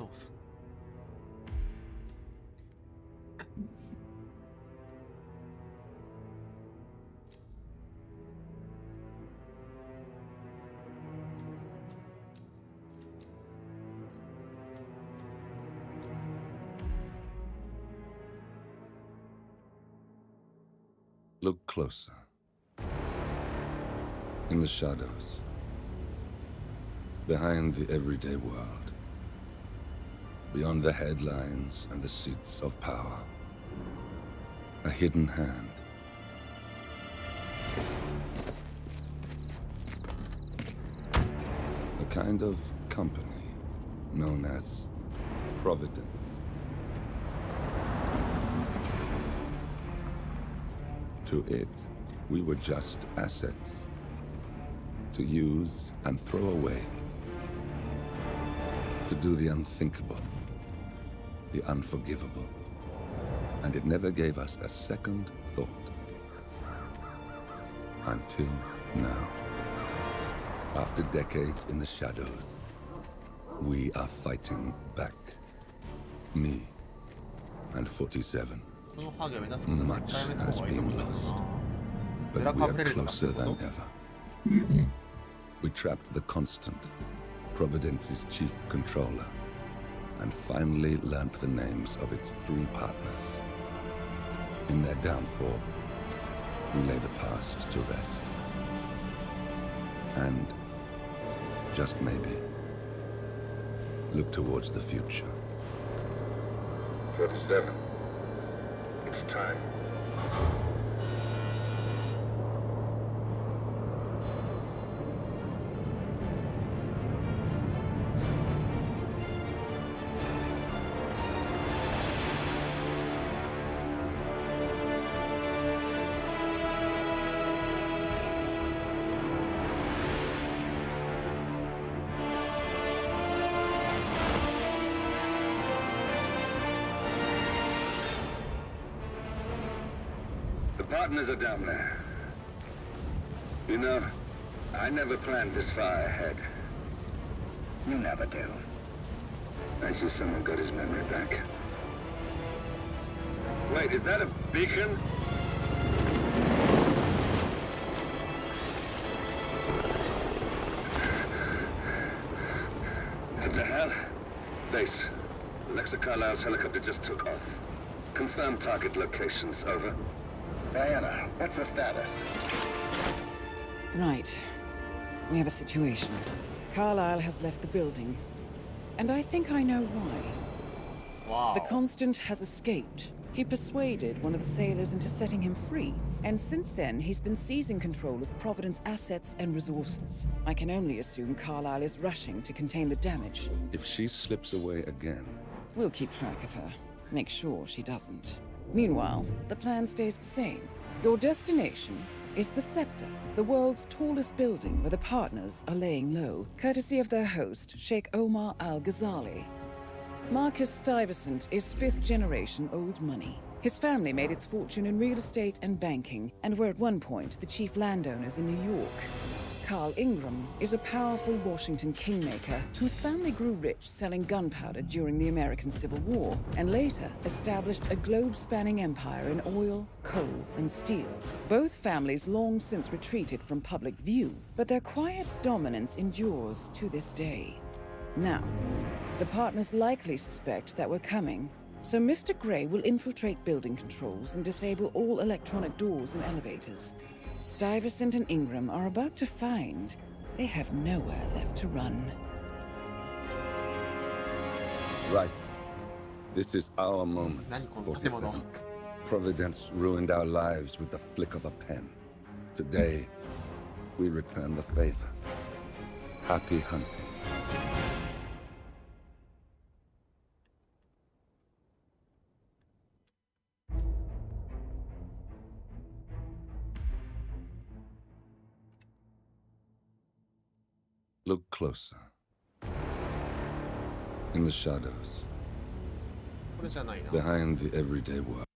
shadows. Look closer. In the shadows. Behind the everyday world. Beyond the headlines and the seats of power. A hidden hand. A kind of company known as Providence. To it, we were just assets. To use and throw away. To do the unthinkable. The unforgivable. And it never gave us a second thought. Until now. After decades in the shadows, we are fighting back. Me and 47. Much has been lost, but we are closer than ever. We trapped the Constant, Providence's chief controller, and finally learnt the names of its 3 partners. In their downfall, we lay the past to rest. And, just maybe, look towards the future. 47. It's time. Partners are down there. You know, I never planned this far ahead. You never do. I see someone got his memory back. Wait, is that a beacon? What the hell? Base. Alexa Carlisle's helicopter just took off. Confirm target locations, over. Diana, what's the status? Right. We have a situation. Carlisle has left the building. And I think I know why. Wow. The Constant has escaped. He persuaded one of the sailors into setting him free. And since then, he's been seizing control of Providence assets and resources. I can only assume Carlisle is rushing to contain the damage. If she slips away again... We'll keep track of her. Make sure she doesn't. Meanwhile, the plan stays the same. Your destination is the Scepter, the world's tallest building where the partners are laying low, courtesy of their host, Sheikh Omar Al-Ghazali. Marcus Stuyvesant is 5th-generation old money. His family made its fortune in real estate and banking, and were at one point the chief landowners in New York. Carl Ingram is a powerful Washington kingmaker whose family grew rich selling gunpowder during the American Civil War, and later established a globe-spanning empire in oil, coal, and steel. Both families long since retreated from public view, but their quiet dominance endures to this day. Now, the partners likely suspect that we're coming, so Mr. Grey will infiltrate building controls and disable all electronic doors and elevators. Stuyvesant and Ingram are about to find they have nowhere left to run. Right. This is our moment, 47. Providence ruined our lives with the flick of a pen. Today, we return the favor. Happy hunting. Look closer. In the shadows. これじゃないな。 Behind the everyday world.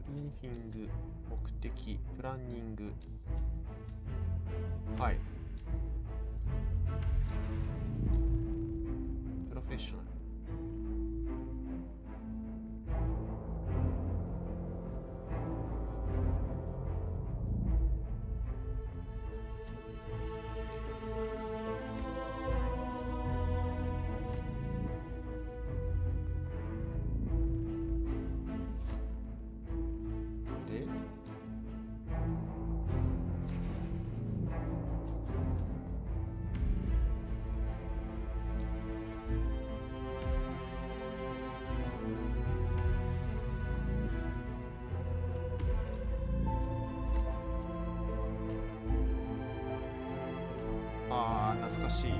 ブリーフィング、目的、プランニング。はい。プロフェッショ懐かしい。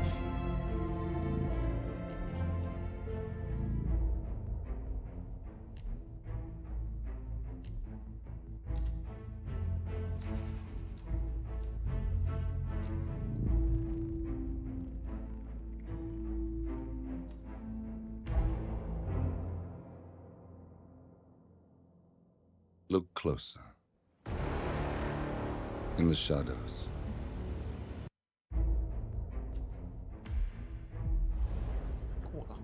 Look closer. In the shadows. こうだ。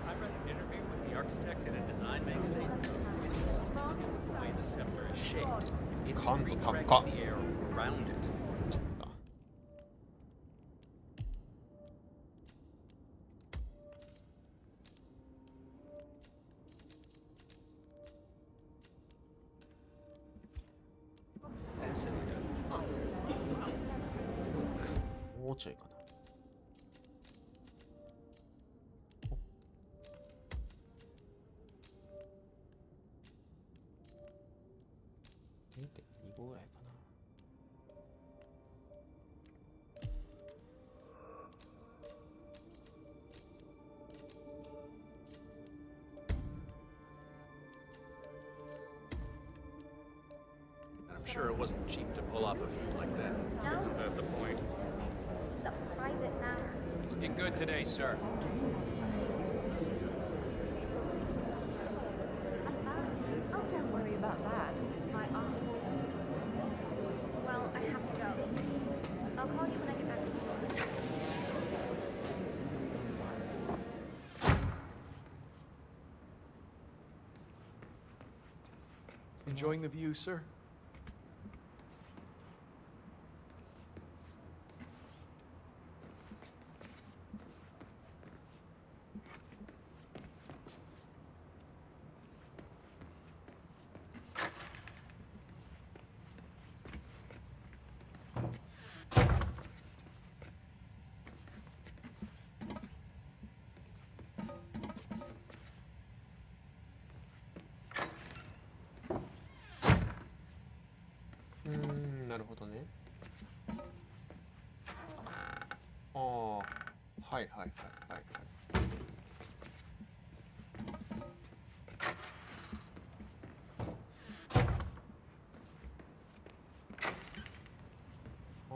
I read an interview with the architect in a design magazine. Look at the way the scepter is shaped. It 感度高っ。 redirects the air around it. もうちょいかな。2.25ぐらいかな。I'm sure it wasn't cheap to pull off a feat like that. Isn't that the point? The private matter. Looking good today, sir. Oh, don't worry about that. My uncle. Well, I have to go. I'll call you when I get back to work. Enjoying the view, sir? – なるほどね。ああ、はいはいはいはいはい。こ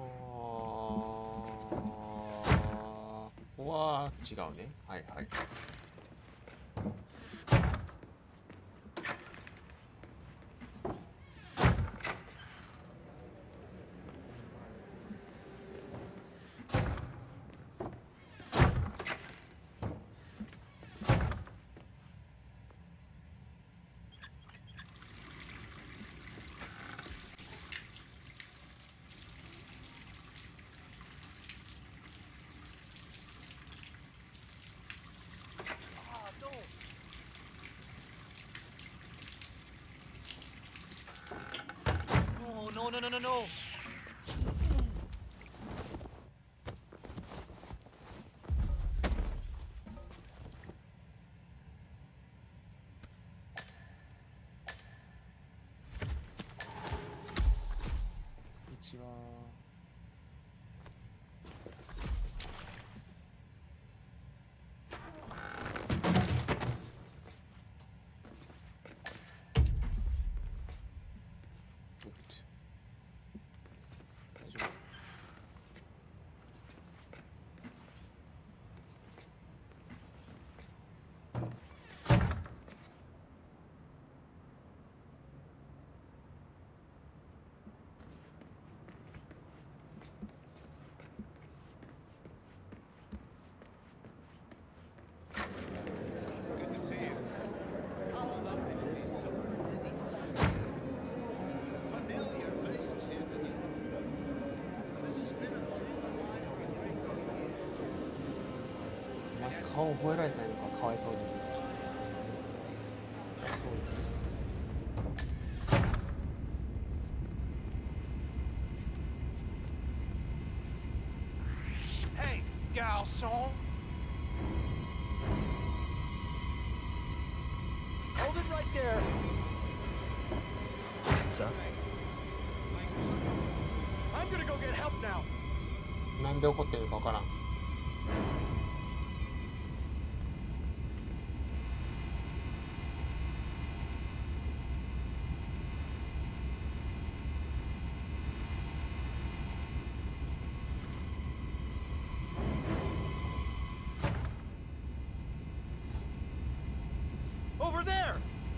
こは違うね。はいはい。No, no, no, no, no. – 顔覚えられてないのか、かわいそうに。garçon. Hold it right there. Sir? I'm gonna go get help now. なんで怒ってるのかわからん。Over there!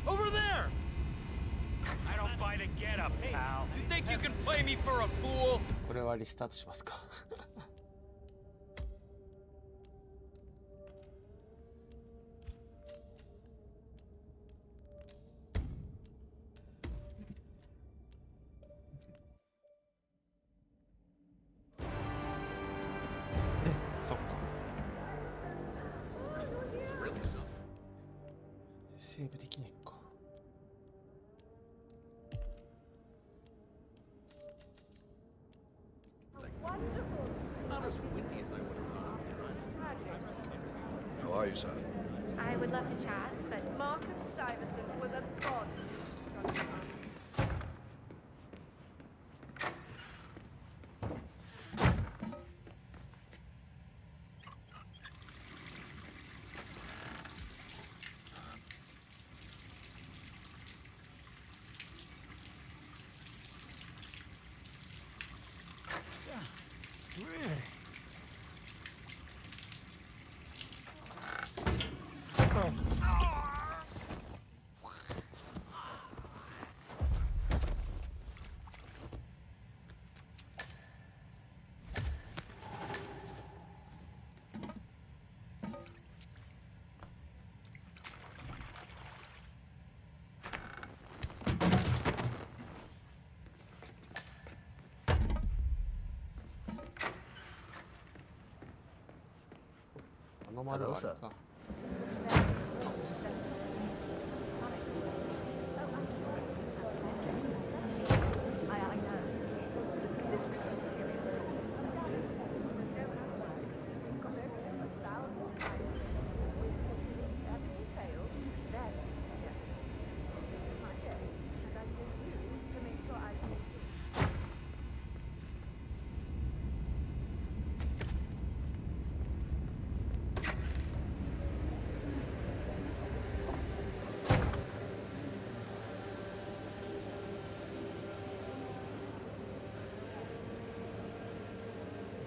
Over there! I don't buy the getup, pal. You think you can play me for a fool? これはリスタートしますか。そっか。セーブできねえか。Not as windy as I would have thought. How are you, sir? I would love to chat, but Marcus Stuyvesant was a god. Really? Hello, sir.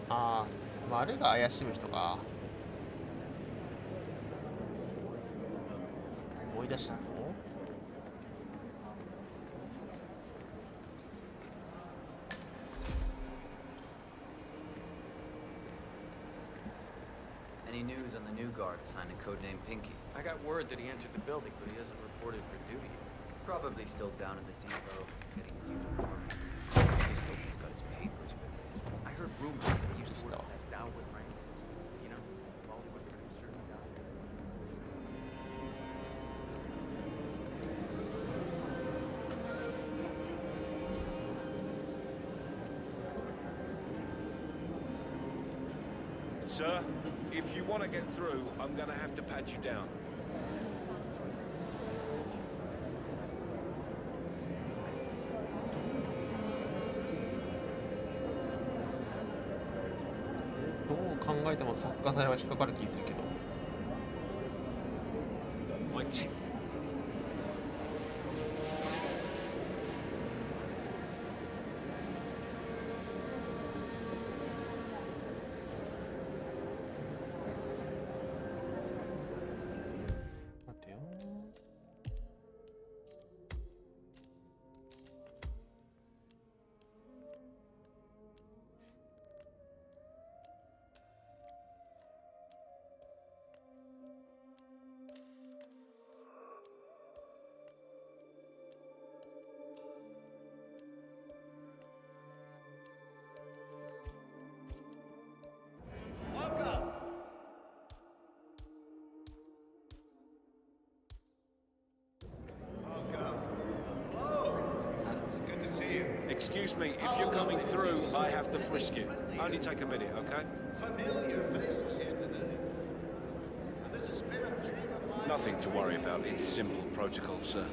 ああ、丸が怪しむ人か。思い出したぞ。Any news on the new guard assigned to codename Pinky? I got word that he entered the building, but he hasn't reported for duty. Probably still down in the depot, getting a uniform. I just hope he's got his papers with him. I heard rumors that he used to work at that Dowwood ranch. You know, Bollywood producer who died. Sir, if you want to get through, I'm going to have to pat you down.どう考えても作家罪は引っかかる気するけど。My tip. 待てよ。Trust me, if you're coming through, I have to frisk you. Only take a minute, okay? Familiar faces here today. This has been a dream of mine. Nothing to worry about. It's simple protocol, sir.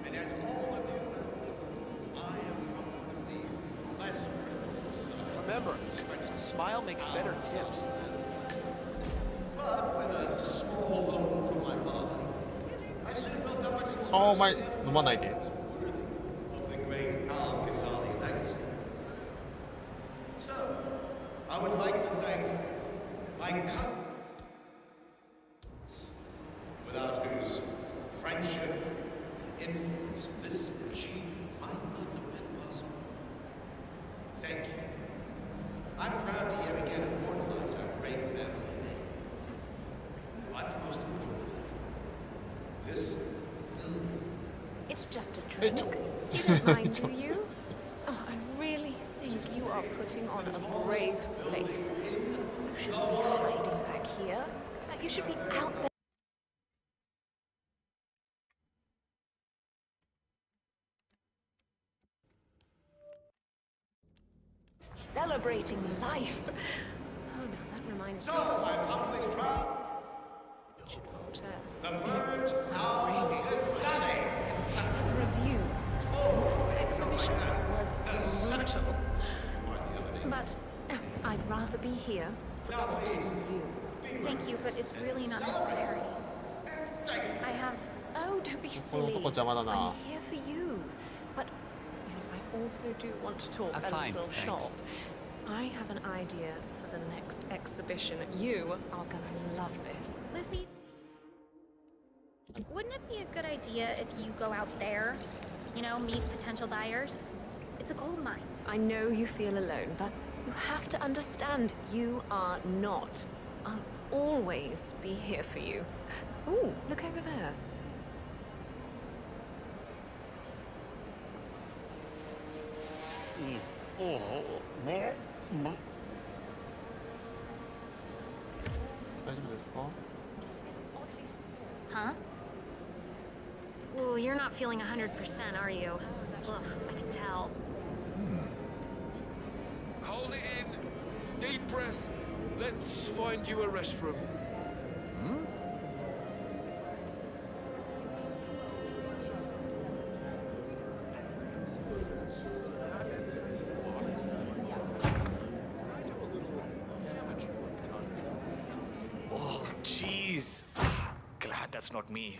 And as all of you know, I am from one of the less privileged sides. Remember, smile makes better tips. But with a small loan from my father, I soon built up a considerable Oh my, 飲まないで。 of the great Al-Ghazali legacy. So, I would like to thank my cousin, without whose friendship and influence this achievement might not have been possible. Thank you. I'm proud to yet again immortalize our great family name. But most importantly, this It's just a drink. You don't mind, do you? Oh, I really think you are putting on a brave face. You shouldn't be hiding back here. Like you should be out there. Celebrating life. Oh no, that reminds So, me. I'm humbly proud. Richard Voltaire. The bird Al-Ghazali. His review, the Senses exhibition, was brutal. But I'd rather be here supporting you. Thank you, but it's really not necessary. I have... Oh, don't be この silly. 男邪魔だな。 I'm here for you. But you know, I also do want to talk I'm a fine, little thanks. shop. I have an idea for the next exhibition. You are gonna love this. Lucy, wouldn't it be a good idea if you go out there, you know, meet potential buyers? It's a gold mine. I know you feel alone, but you have to understand you are not. I'll always be here for you. Ooh, look over there. Mm. 大丈夫ですか？ Huh? Well, you're not feeling 100%, are you? Ugh, I can tell. Hold it in. Deep breath. Let's find you a restroom. Oh, jeez. Glad that's not me.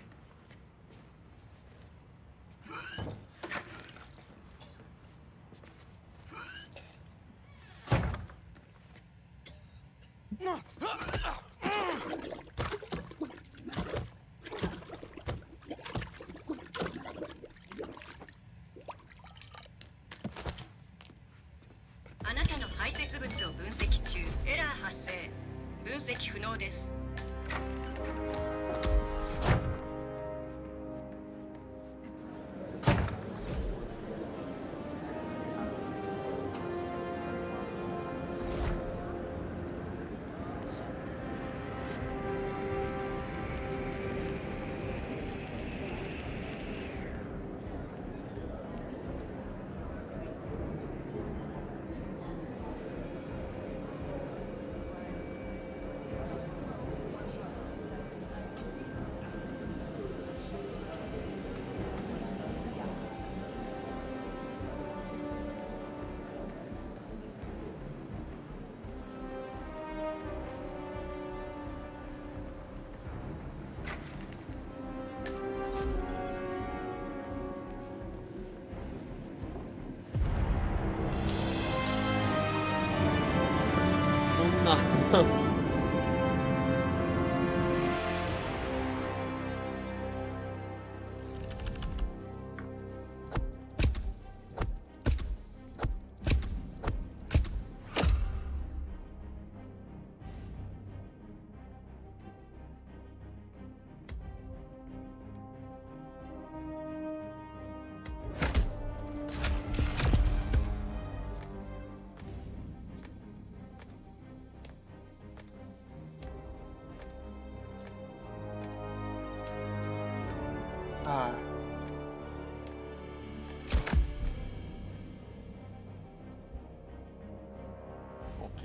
Ah. 「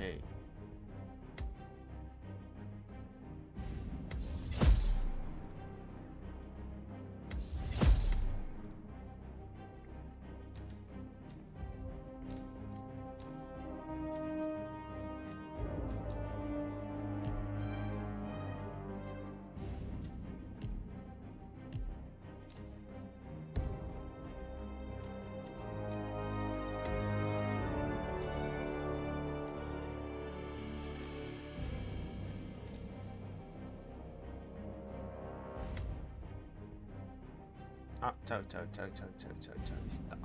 OK。あ、ちゃうミスった。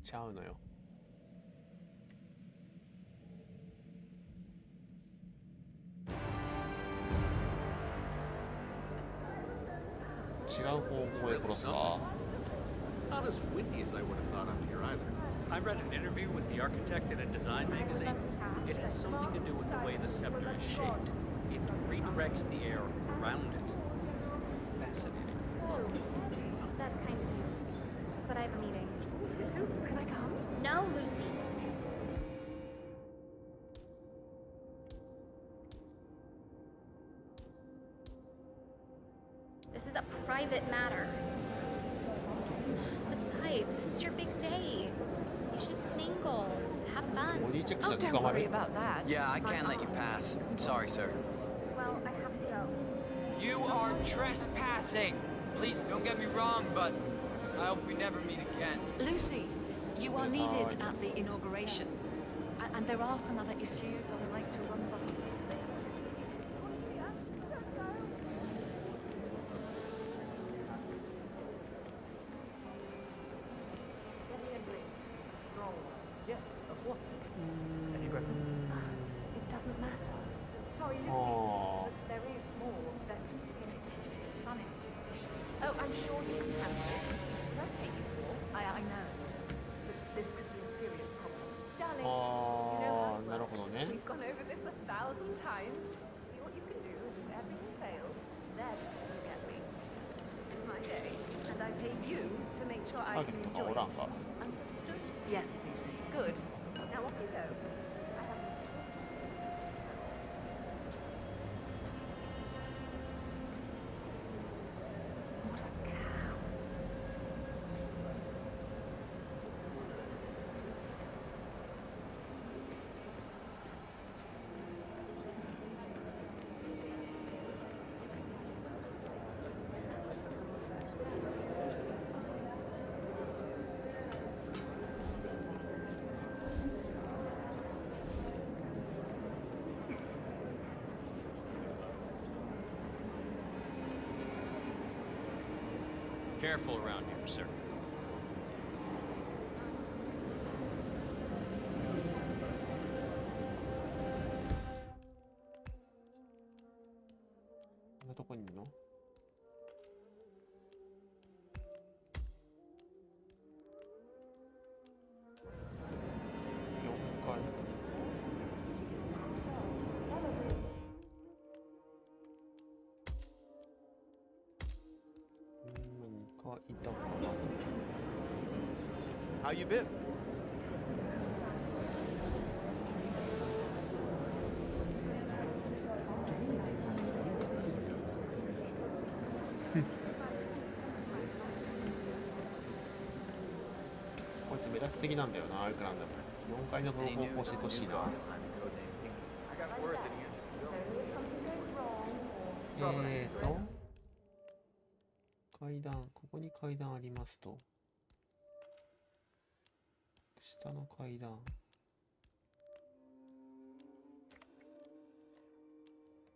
ちゃうのよ。違う方向へ殺すか。 Not as windy as I would have thought up here either. I read an interview with the architect in a design magazine. It has something to do with the way the scepter is shaped. It redirects the air around it. Fascinating. That's kind of you. But I have a meeting. Can I come? No, Lucy. This is a private matter. Besides, this is your big day. You should mingle, have fun. Oh, don't worry about that. Yeah, I can't let you pass. Sorry, sir. Well, I have to go. You are trespassing. Please don't get me wrong, but I hope we never meet again. Lucy, you are needed at the inauguration. And there are some other issues I would like to run by. Yeah, that's what. Any reference? It doesn't matter. Sorry, Lucy, Oh. but there is more. There's just an issue. Funny. Oh, I'm sure you can handle it. Don't take it all. I know. But this could be a serious problem. Darling, you know how it なるほど works. ね。 We've gone over this 1,000 times. See what you can do. If everything fails, then you get me. This is my day, and I paid you to make sure I can とか enjoy おらん it. か。 Understood? Yes, Lucy. Good. Now off you go. I have what a cow. Careful around here, sir. こんなとこにいるの4階。何かいたかな。 How you been? Hmm. こいつ目立ちすぎなんだよな、あいくらなんでも。4階の方向教えてほしいな。階段、ここに階段ありますと。下の階段。こ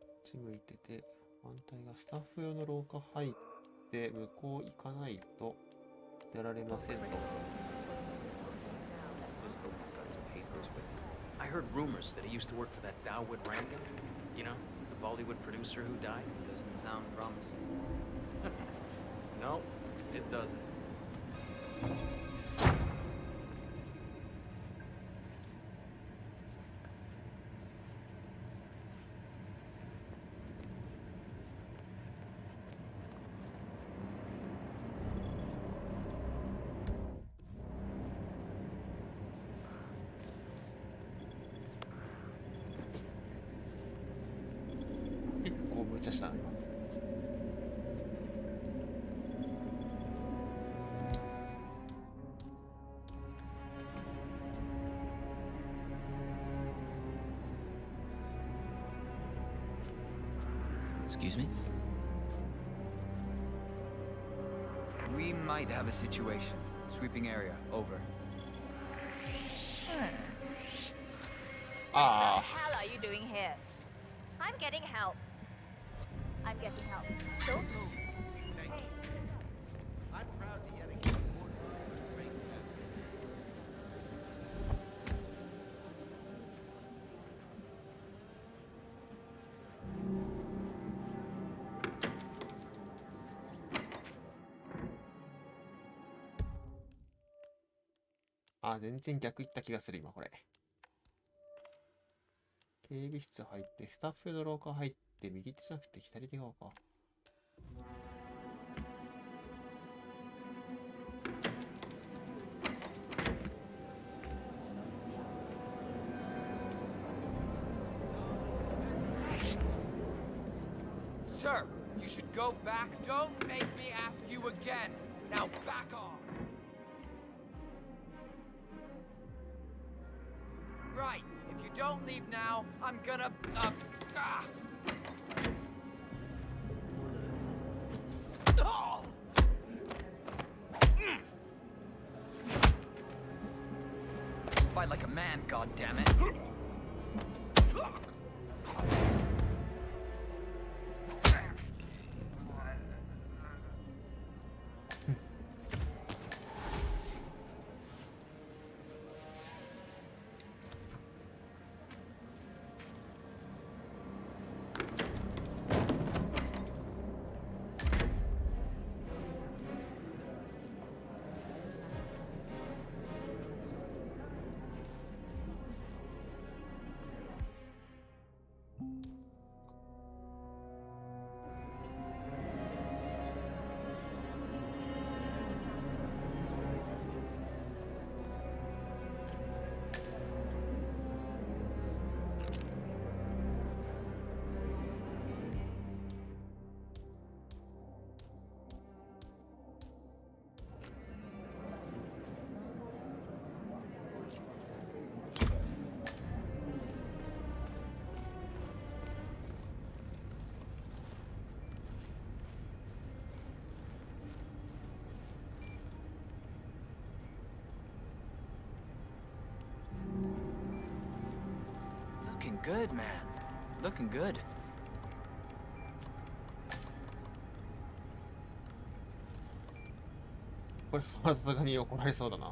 っち向いてて、反対がスタッフ用の廊下入って、向こう行かないと出られませんと。 I heard rumors that he used to work for that Dawood Rankin. You know, the Bollywood producer who died. Doesn't sound promising. No, it doesn't. 結構無茶したな。Excuse me? We might have a situation. Sweeping area, over. What the hell are you doing here? I'm getting help. I'm getting help. Don't move. Hey. I'm proud to yet again order a great man.あ、全然逆行った気がする、今これ。警備室入って、スタッフの廊下入って、右手じゃなくて左手側か。Sir, you should go back. Don't make me ask you again. Now back off. Right. If you don't leave now, I'm gonna, ah. Oh! Fight like a man, goddammit. Looking good, man. Looking good. これはさすがに怒られそうだな。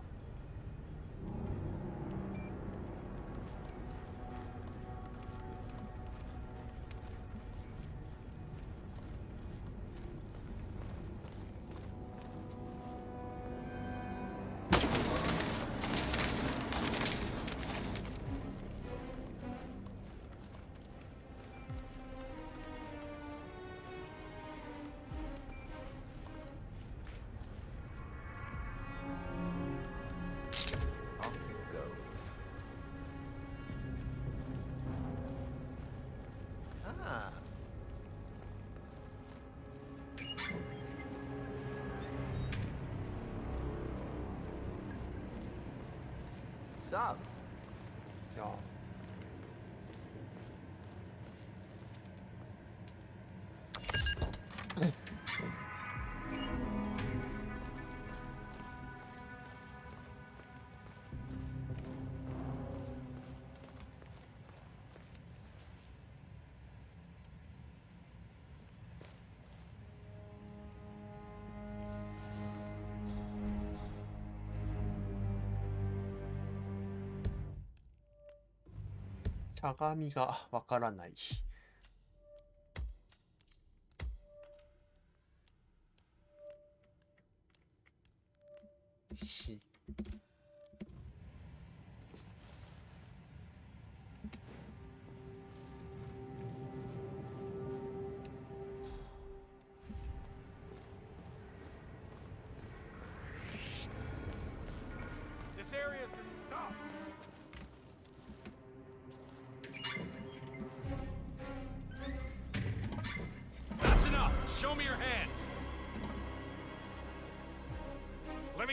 Sup? じゃあ。しゃがみがわからない。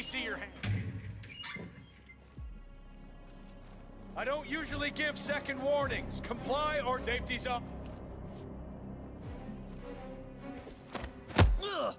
see your hand. I don't usually give second warnings. Comply or safety's up. Ugh.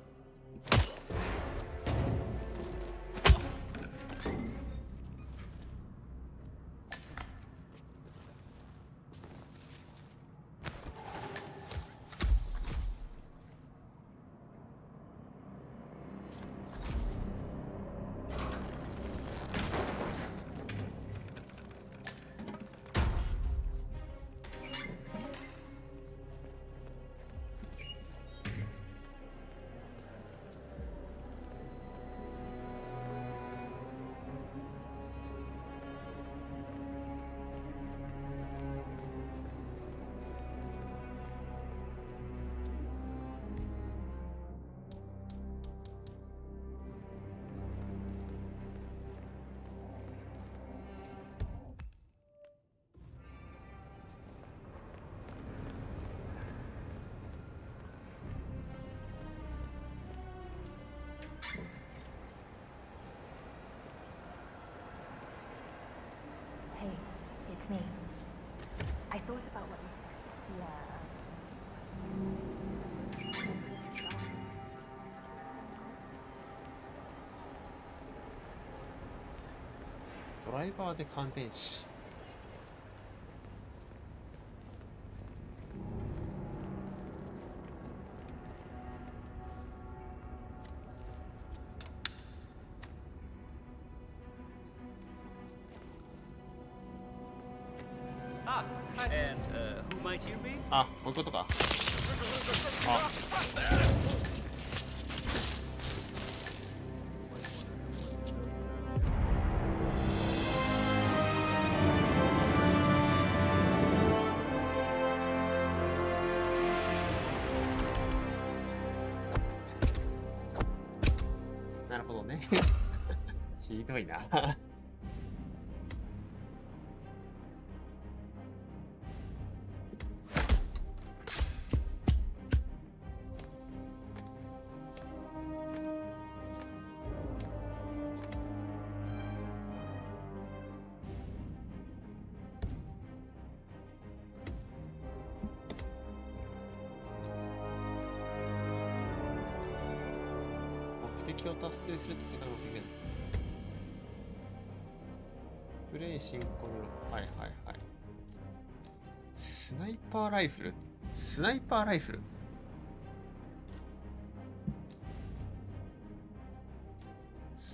Hey, it's me. I thought about what you said.ドライバーで感電死。Ah, and who might you be? あ、こういうことか。あ、なるほどね。ひどいな。目的を達成すると世界の目的だ。プレイ進行の、はいはいはい。スナイパーライフル、スナイパーライフル。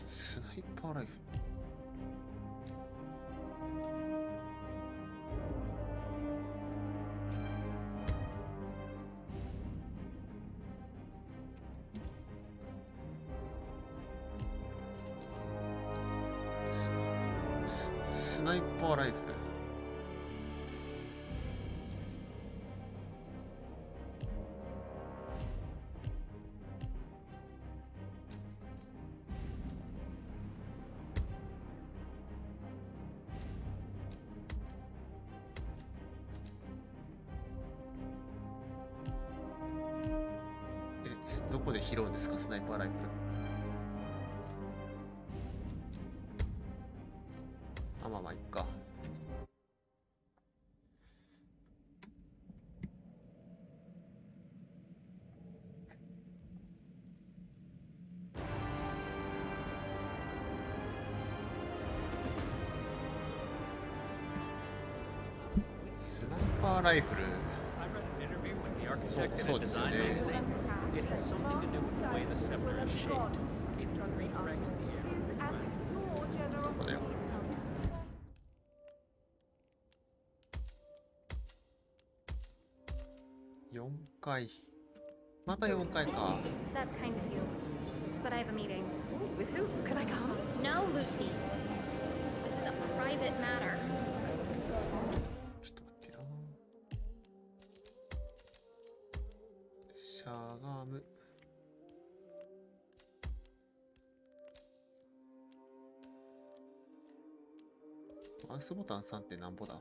スナイパーライフル。スナイパーライフル。どこで拾うんですか、スナイパーライフル。あ、まあまあいっか。スナイパーライフル。I read an interview with the architect in a design magazine. It has something to do with the way the scepter is shaped. It redirects the air around. どこだよ。4階。また4階か。 That's kind of you. But I have a meeting. With who? Can I come? No, Lucy. This is a private matter. ちょっと待ってよ。しゃがむ。マウスボタン3ってなんぼだ。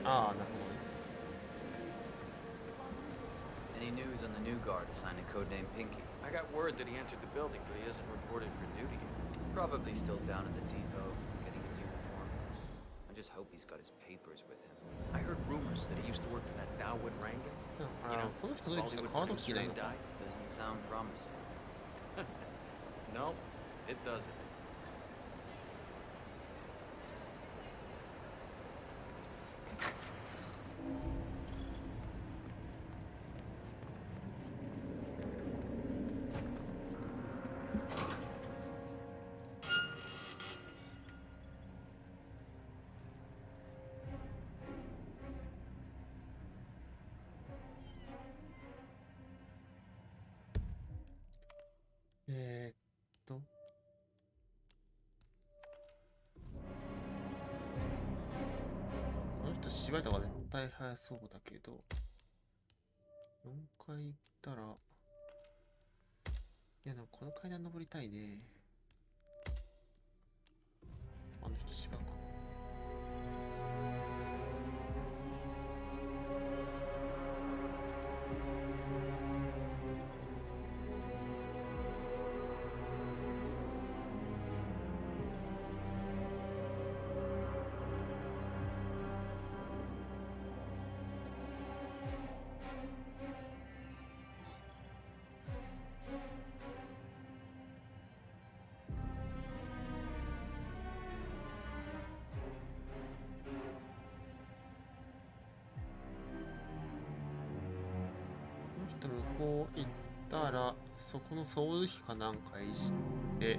ああ、なるほどね。Any news on the new guard assigned to codename Pinky? I got word that he entered the building, but he isn't reported for duty yet. Probably still down at the depot, getting his uniform. I just hope he's got his papers with him. I heard rumors that he used to work for that Dawood Rangan. この人どうちょっとカードキーなのか。 Doesn't sound promising. No, it doesn't.この人芝居とか絶対早そうだけど、4階行ったら、いやでもこの階段登りたいね。あの人芝か。向こう行ったらそこの掃除機かなんかいじって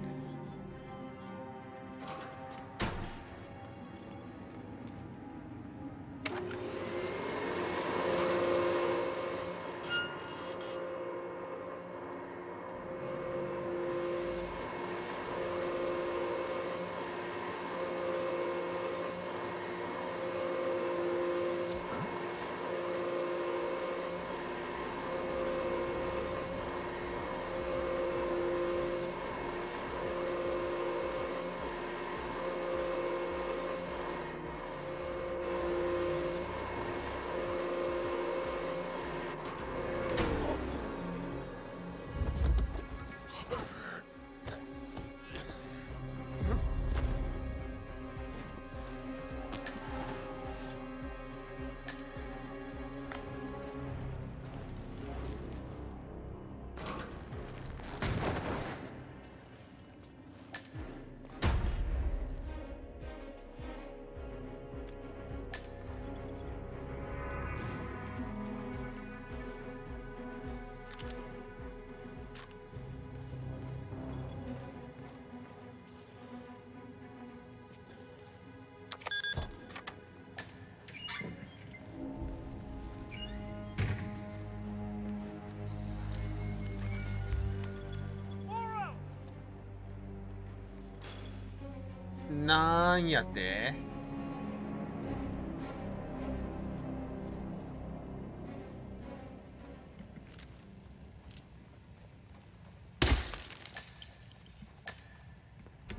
なんやって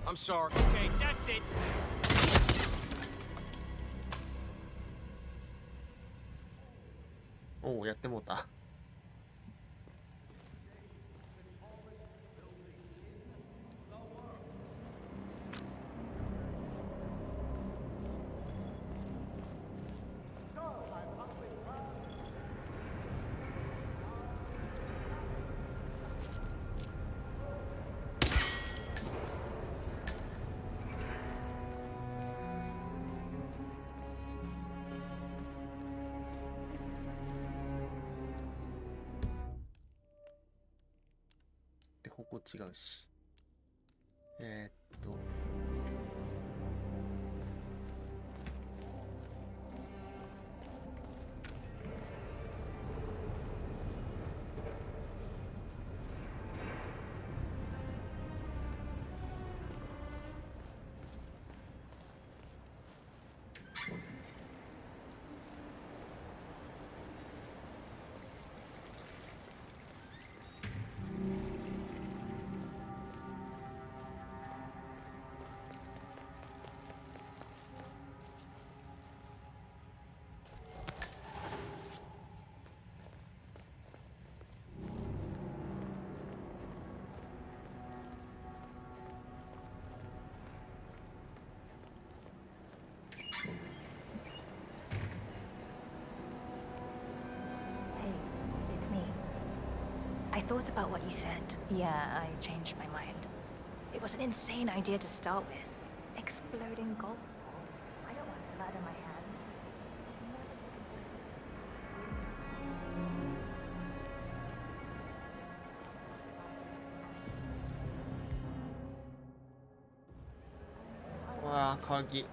I'm sorry. Okay, that's it. おお、やってもうた。方向違うし。I thought about what you said. Yeah, I changed my mind. It was an insane idea to start with. Exploding golf ball. I don't want blood on my hands.わあ、鍵。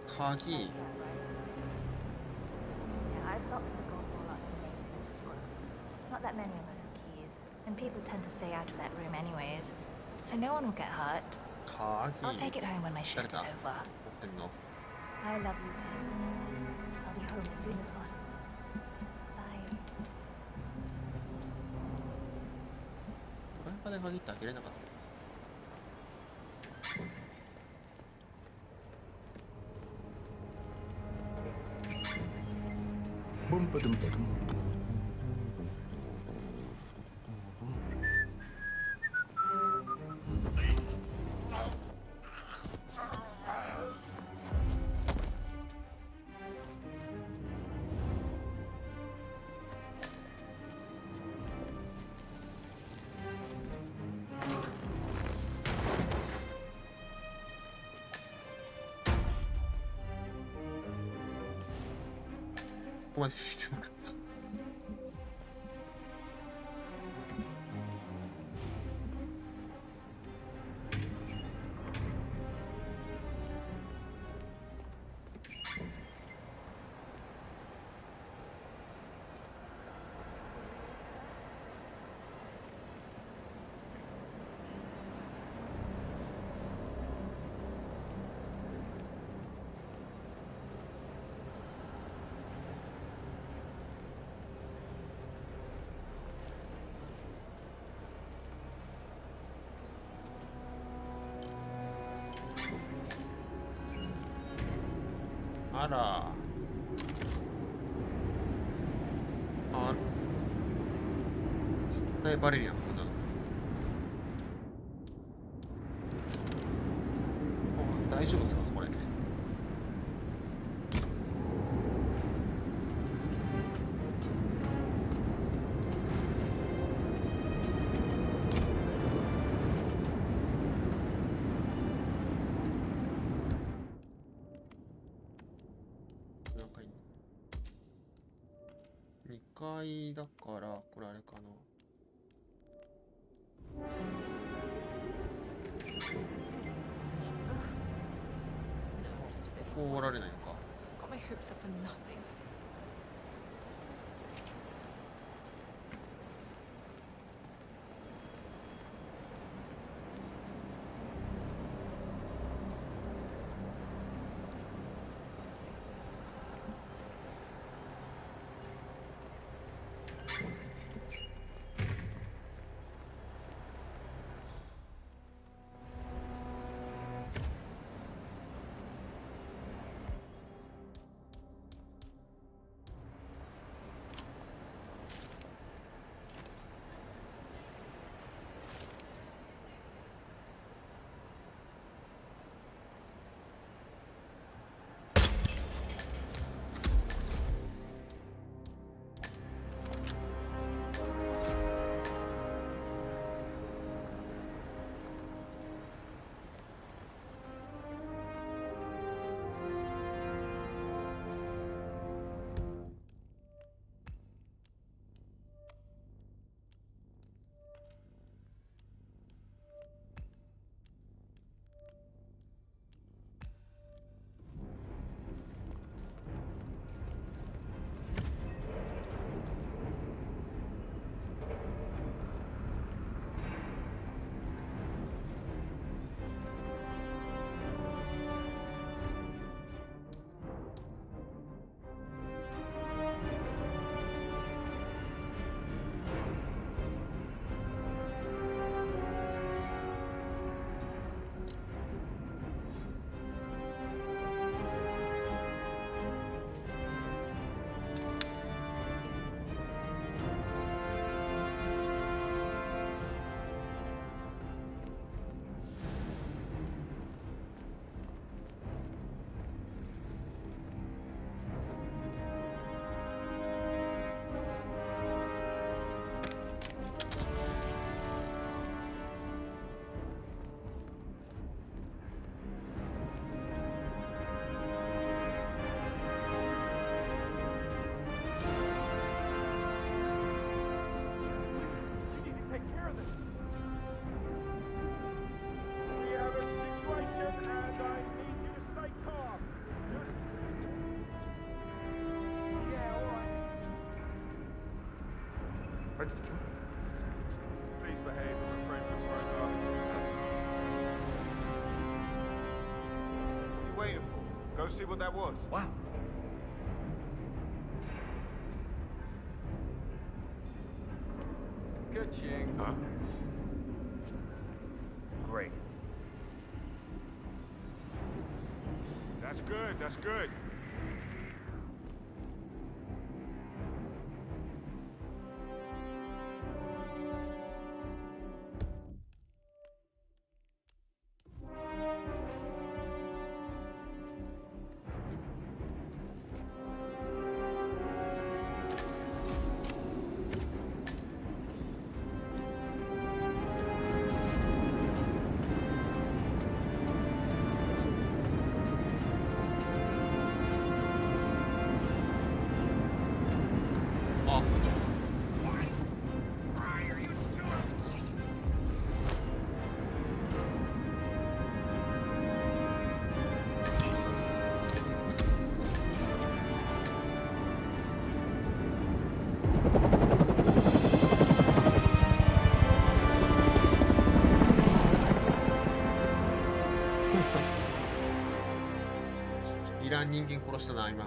鍵。Yeah, I've locked the golf ball up in the main. Not that many of us have keys, and people tend to stay out of that room anyways, so no one will get hurt. 鍵。 I'll take it home when my shift is over. 持ってんの？ I love you. I'll be home as soon as possible. Bye. ドライバーで鍵って開けれなかった。ここまでする必要なかった。あら。あ、絶対バレるやん、こんなの。あ、大丈夫ですか、これ。2階だから、これあれかな。ここおられないのか。Got my hopes up for nothing. Please behave and refrain from further argument. What are you waiting for? Go see what that was. Wow. Good, Ching. Huh? Great. That's good, that's good.いらん人間殺したな今。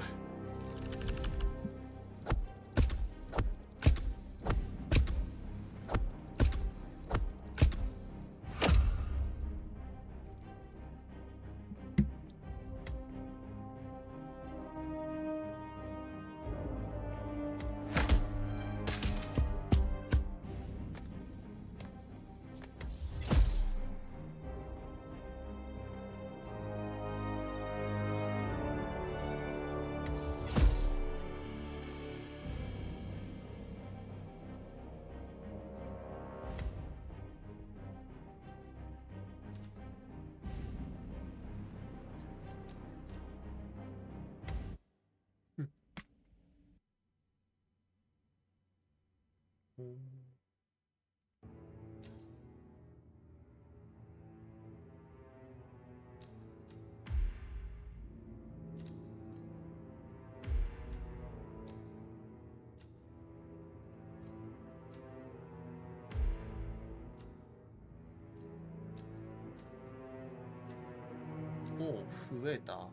もう増えた。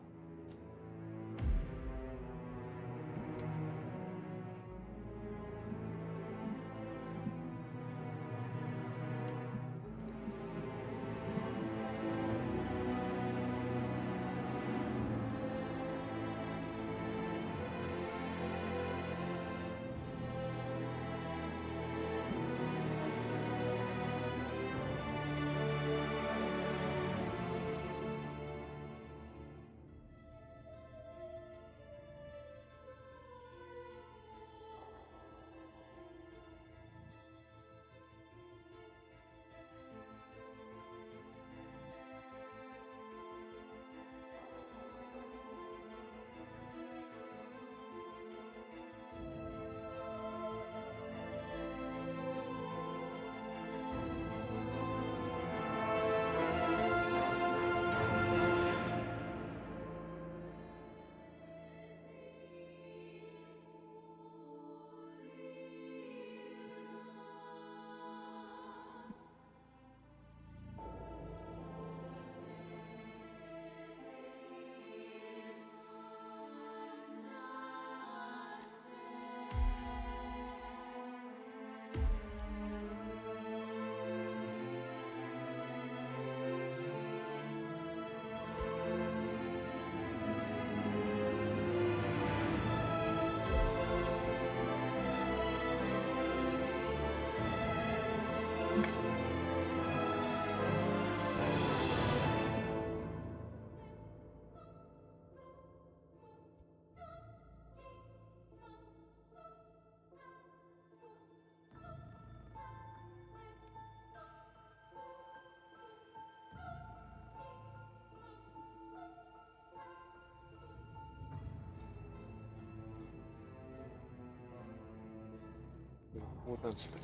横断しない。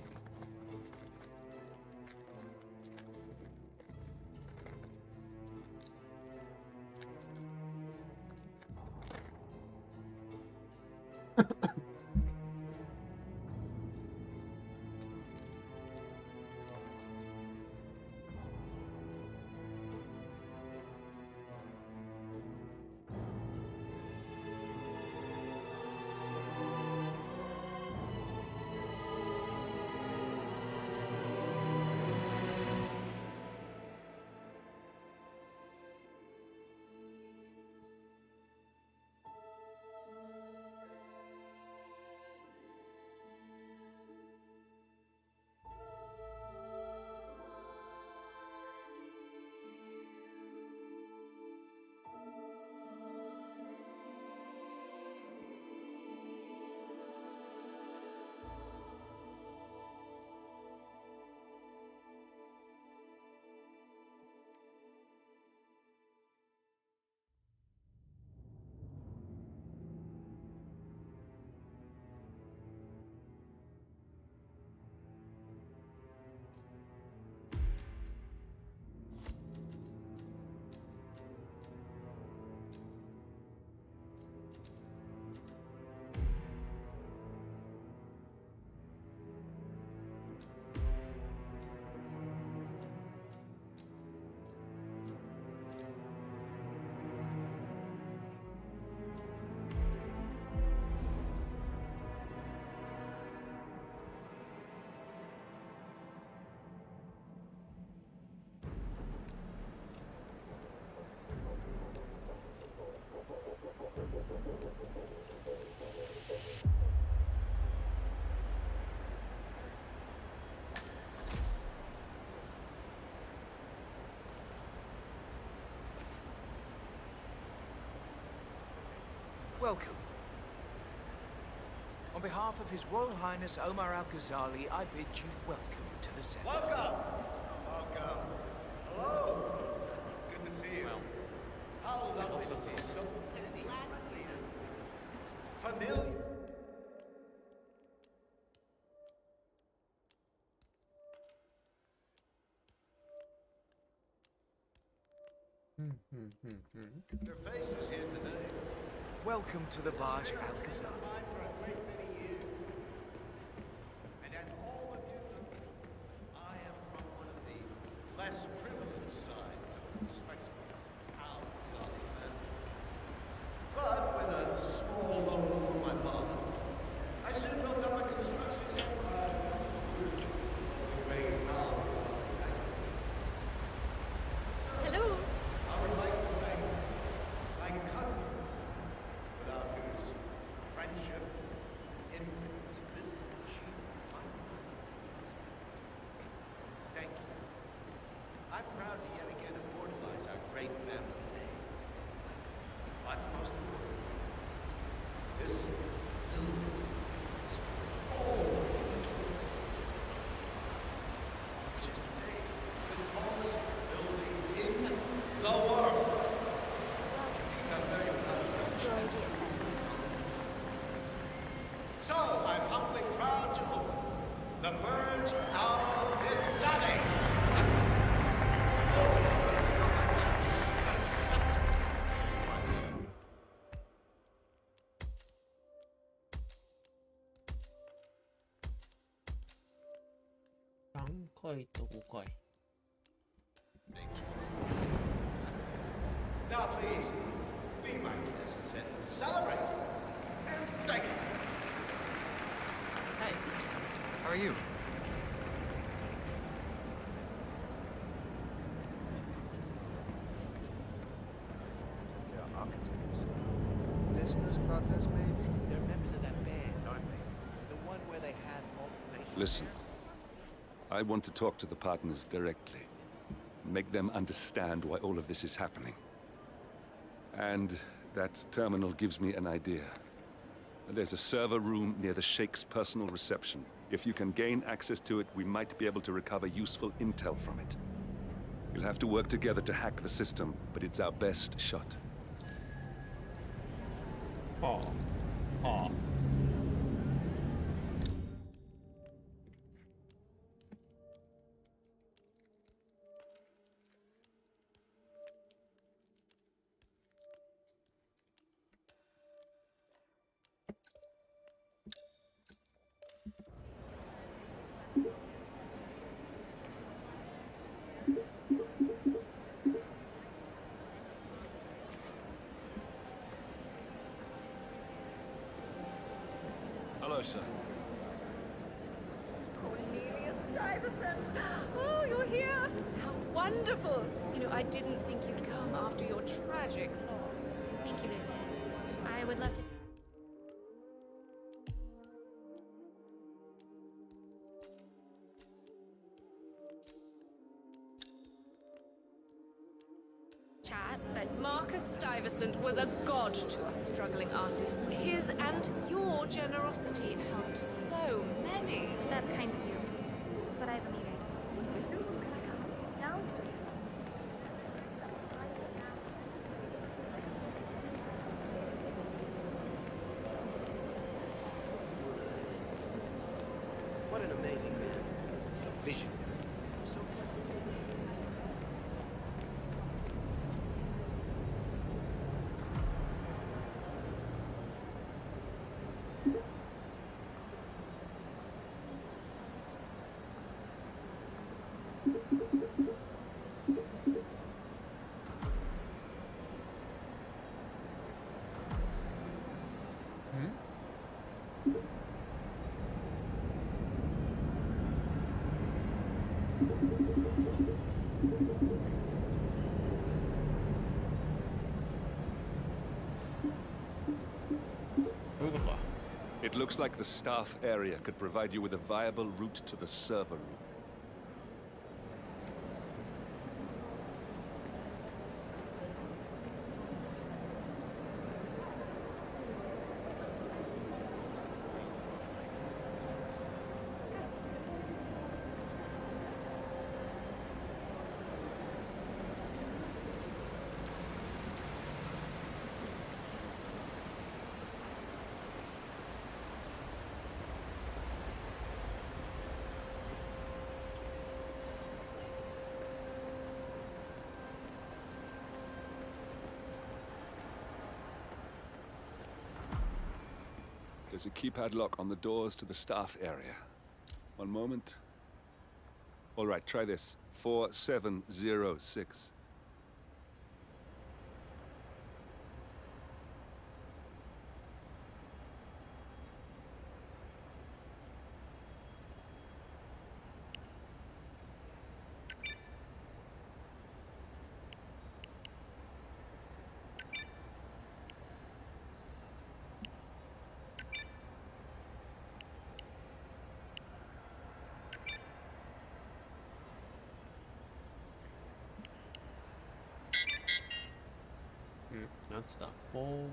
Welcome. On behalf of His Royal Highness Omar Al-Ghazali, I bid you welcome to the Senate. Welcome! Welcome. Hello! Good to see you. Well, How lovely to see so many familiar. Your face is here today. Welcome to the Vaj Al-Ghazali. Mine for a great many years. And as all of you know, I am from one of the less privileged sides of the respectable Al-Ghazali family. But with a small loan from my father, I soon built up a construction empire. We made Al-Ghazali back. Hello. I would like to thank my cousin, without whose friendship, influence, this achievement might not be possible. Thank you. I'm proud to yet again immortalize our great family name. But most importantly, this building is for all which is today the tallest building in the world. I'm very proud of that. So, I'm humbly proud to open the Burj Al-Ghazali.3回と5回。 Now, please, be my guests and celebrate. And thank you. Hey, how are you? They are architects. Business partners, maybe? They're members of that band, aren't they? The one where they had multiple... Listen, I want to talk to the partners directly. Make them understand why all of this is happening. And that terminal gives me an idea. There's a server room near the Sheikh's personal reception. If you can gain access to it, we might be able to recover useful intel from it. We'll have to work together to hack the system, but it's our best shot. Oh. Oh. Hello, sir. Cornelius Stuyvesant. Oh, you're here. How wonderful. You know, I didn't think you'd come after your tragic loss. Thank you, Lucy. I would love to. Chat, but Marcus Stuyvesant was a god to us struggling artists. His and your generosity helped so many. that's kind of you. But I have a meeting. No? What an amazing man. A visionary. So It looks like the staff area could provide you with a viable route to the server room. There's a keypad lock on the doors to the staff area. One moment. All right, try this. 4706.なんつったおー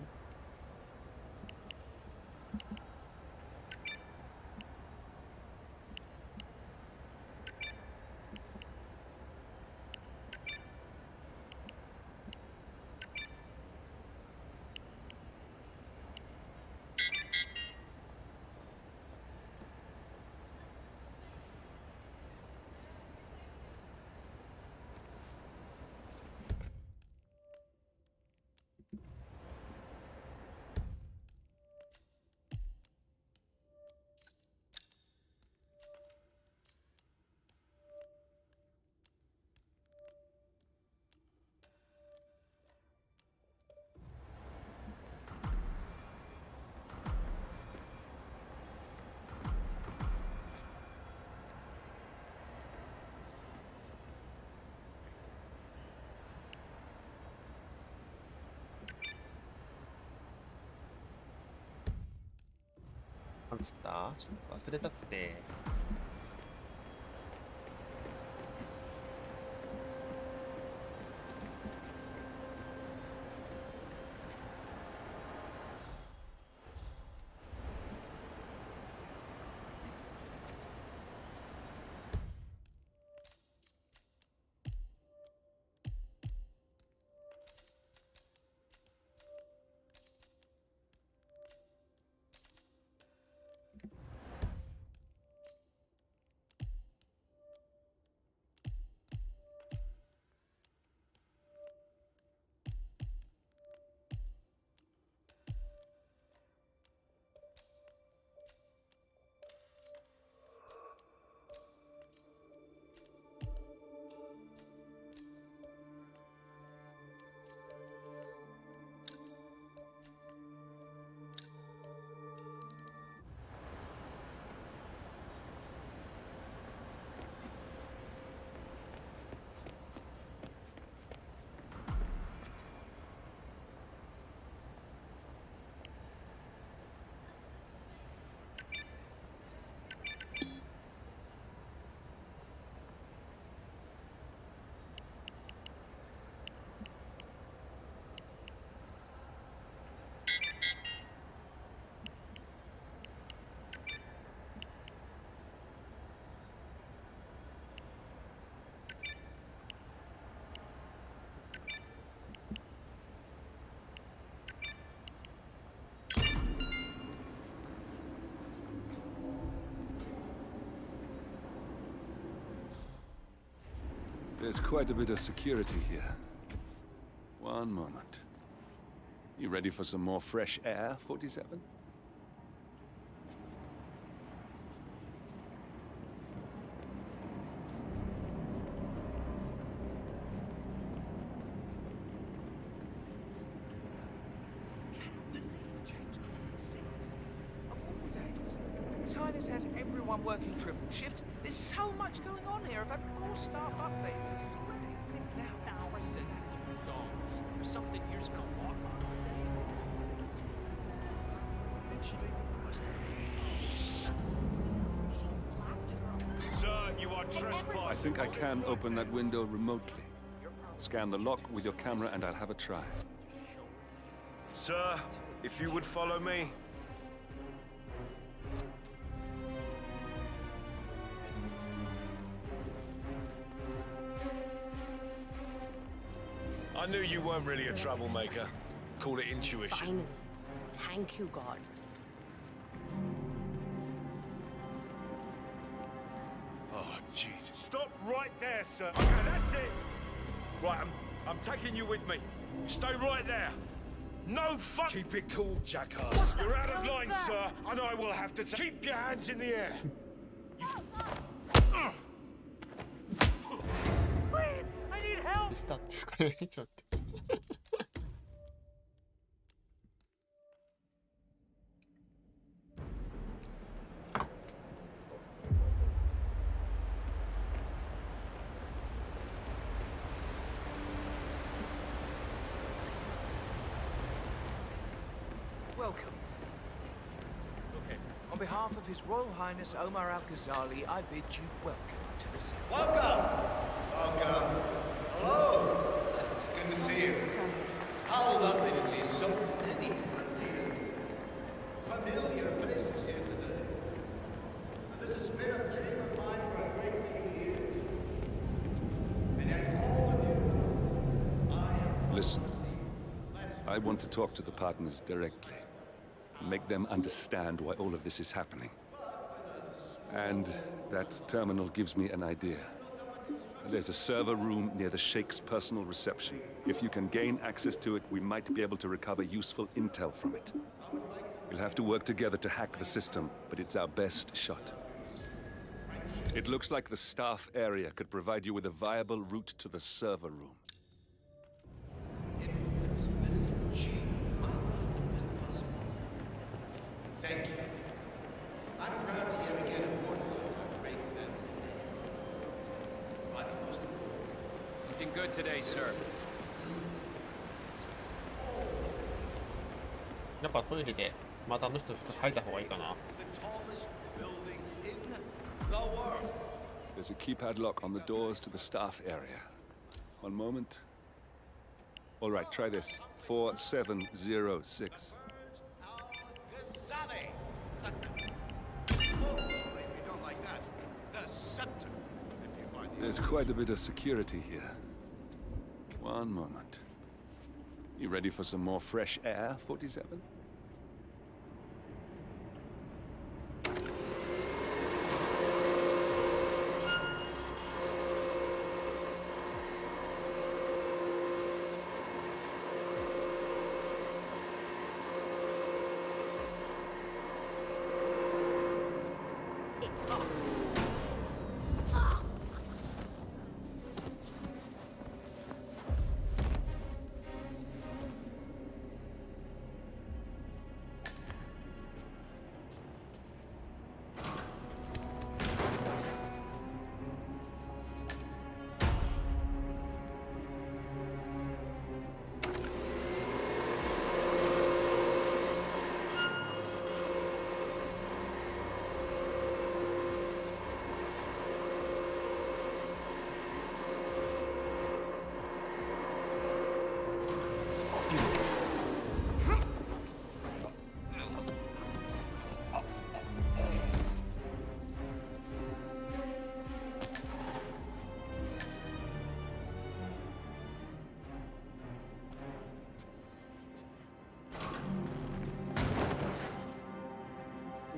なんつったちょっと忘れたって。There's quite a bit of security here. One moment. You ready for some more fresh air, 47? His Highness has everyone working triple shifts. There's so much going on here. I've had more staff updated. It's already 6 hours. For something you're just gonna walk on all day. Did she leave the question? Sir, you are trespassing. I think I can open that window remotely. Scan the lock with your camera and I'll have a try. Sir, if you would follow me. I knew you weren't really a troublemaker. Call it intuition. Finally. Thank you, God. Oh, jeez. Stop right there, sir. Okay, that's it. Right, I'm taking you with me. Stay right there. No fuck! Keep it cool, jackass. You're out of line, sir, and I will have to keep your hands in the air. Please, I need help. ミスターですこれちょっと Welcome. Okay. On behalf of His Royal Highness Omar Al-Ghazali, I bid you welcome to the city. Welcome! Welcome. Hello! Good to see you. How lovely to see so many familiar faces here today. This has been a dream of mine for a great many years. And as all of you, I am... Listen, I want to talk to the partners directly. Make them understand why all of this is happening. And that terminal gives me an idea. There's a server room near the Sheikh's personal reception. If you can gain access to it, we might be able to recover useful intel from it. We'll have to work together to hack the system, but it's our best shot. It looks like the staff area could provide you with a viable route to the server room. Thank you. I'm proud to yet again immortalize our great men. But the most Looking good today, sir. やっぱトイレでまたあの人吐いた方がいいかな the tallest building in the world. There's a keypad lock on the doors to the staff area. One moment. All right, try this. 4706. Ghazali! Oh, if you don't like that, the scepter, if you find the... There's quite a bit of security here. One moment. You ready for some more fresh air, 47? It's off.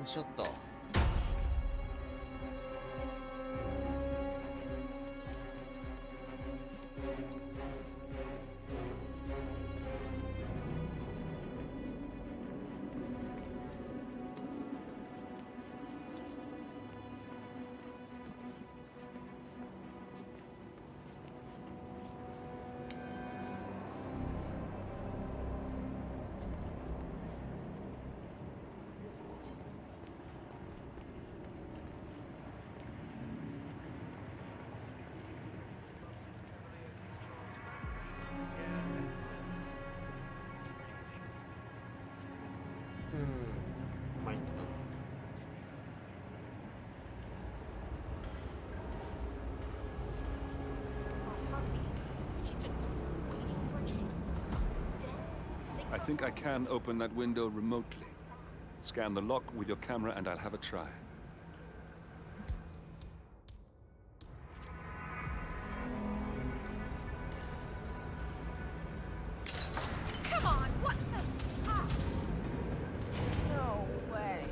ちょっと 参ったな I think I can open that window remotely. Scan the lock with your camera and I'll have a try. Come on, what the? Ah. No way.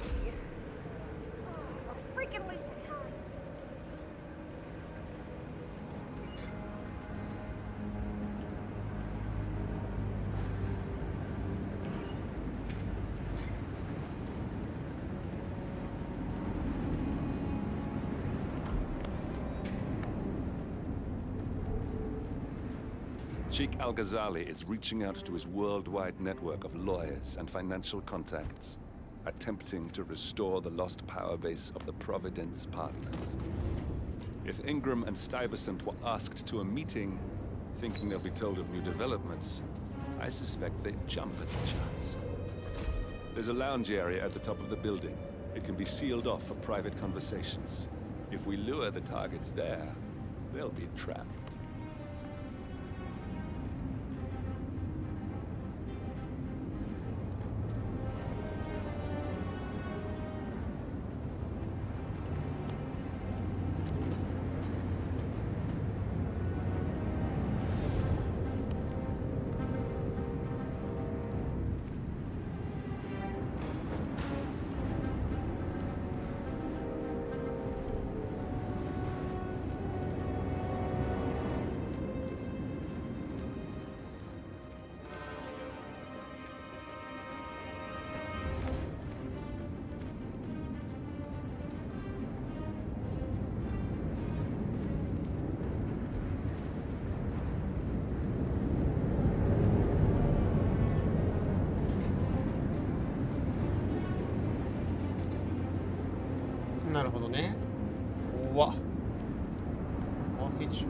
Oh, a freaking waste of time. Sheikh Al-Ghazali is reaching out to his worldwide network of lawyers and financial contacts, attempting to restore the lost power base of the Providence Partners. If Ingram and Stuyvesant were asked to a meeting, thinking they'll be told of new developments, I suspect they'd jump at the chance. There's a lounge area at the top of the building. It can be sealed off for private conversations. If we lure the targets there, they'll be trapped.なるほどね。怖っ。怖すぎでしょ。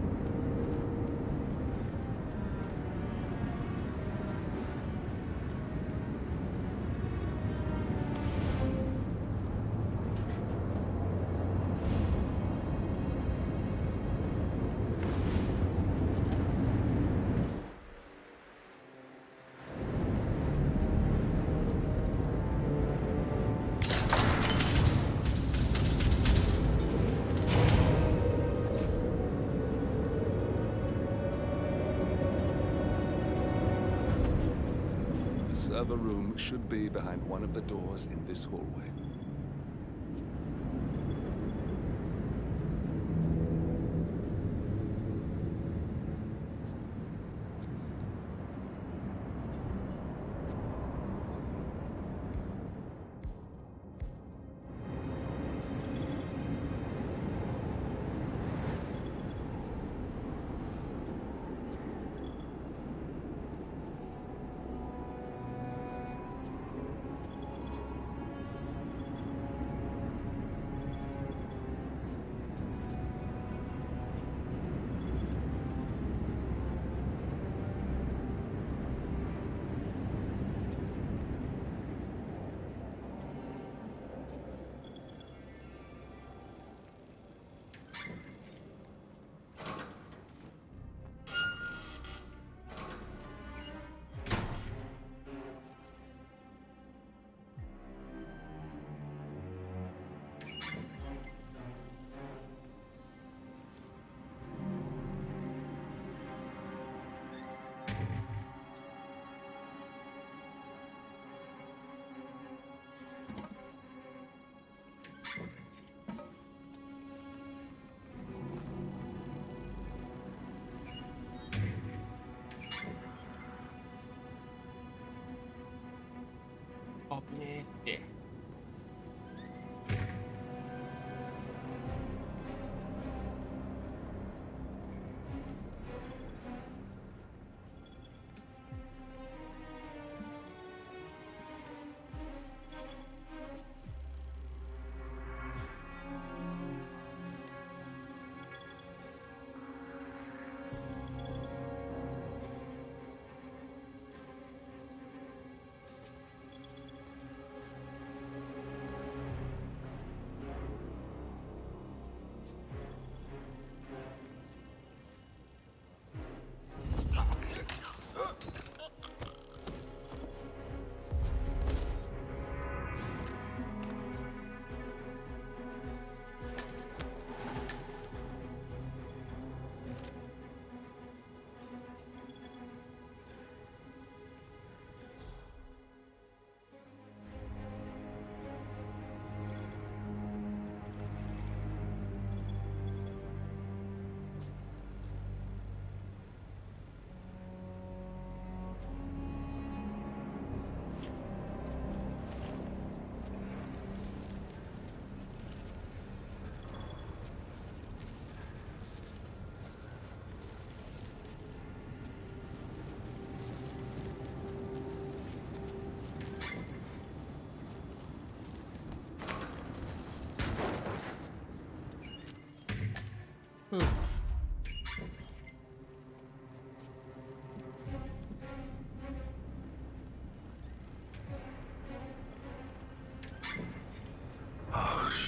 The server room should be behind one of the doors in this hallway.危ねえって。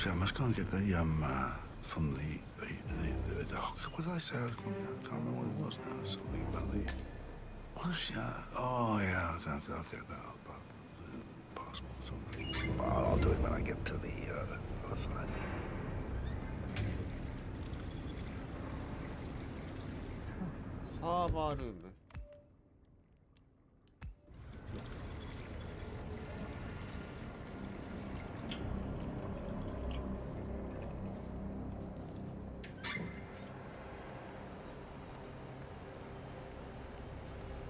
say, I must go and get the from the what did I say? I can't remember what it was now. Something about the oh yeah, I'll get that up. Passport, something. I'll do it when I get to the other side. Server room.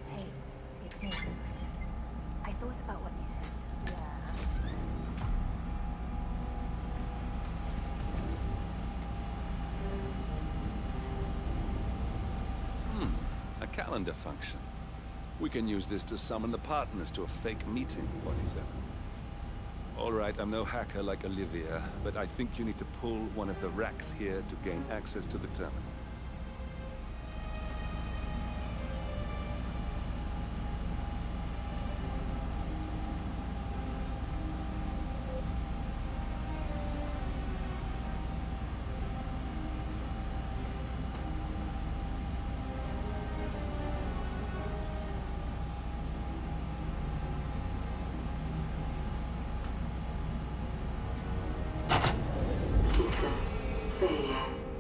Hey, it's me. I thought about what you said. Yeah. A calendar function. We can use this to summon the partners to a fake meeting, 47. All right, I'm no hacker like Olivia, but I think you need to pull one of the racks here to gain access to the terminal.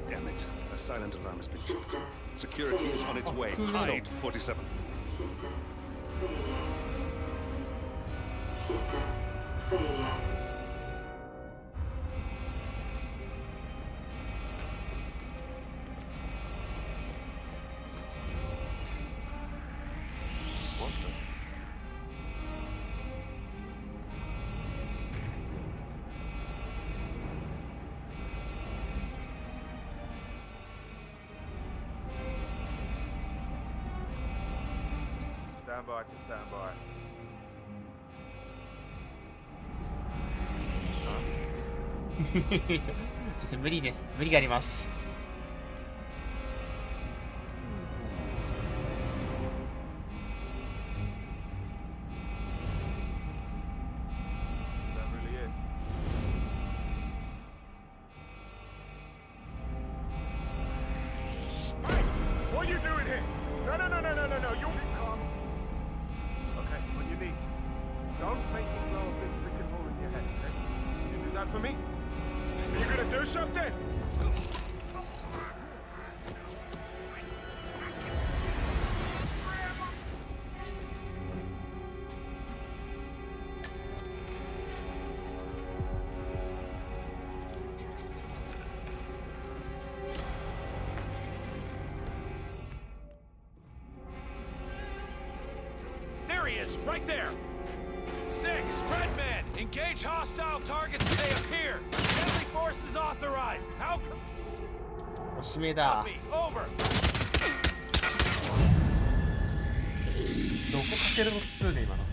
Damn it. A silent alarm has been tripped. Security is on its way. Hide, 47. What the? Stand by to stand by. 先生無理です。無理があります。Is that really it? Hey! What are you doing here? No. You'll be calm. Okay, on your knees. Don't make me blow a big freaking hole in your head, okay? Can you do that for me? Are you gonna do something? There he is, right there! 6, red man! Engage hostile targets as they appear! Deadly force is authorized! How come... おしめだ。 Copy, over! どこかけるの2ね、今の。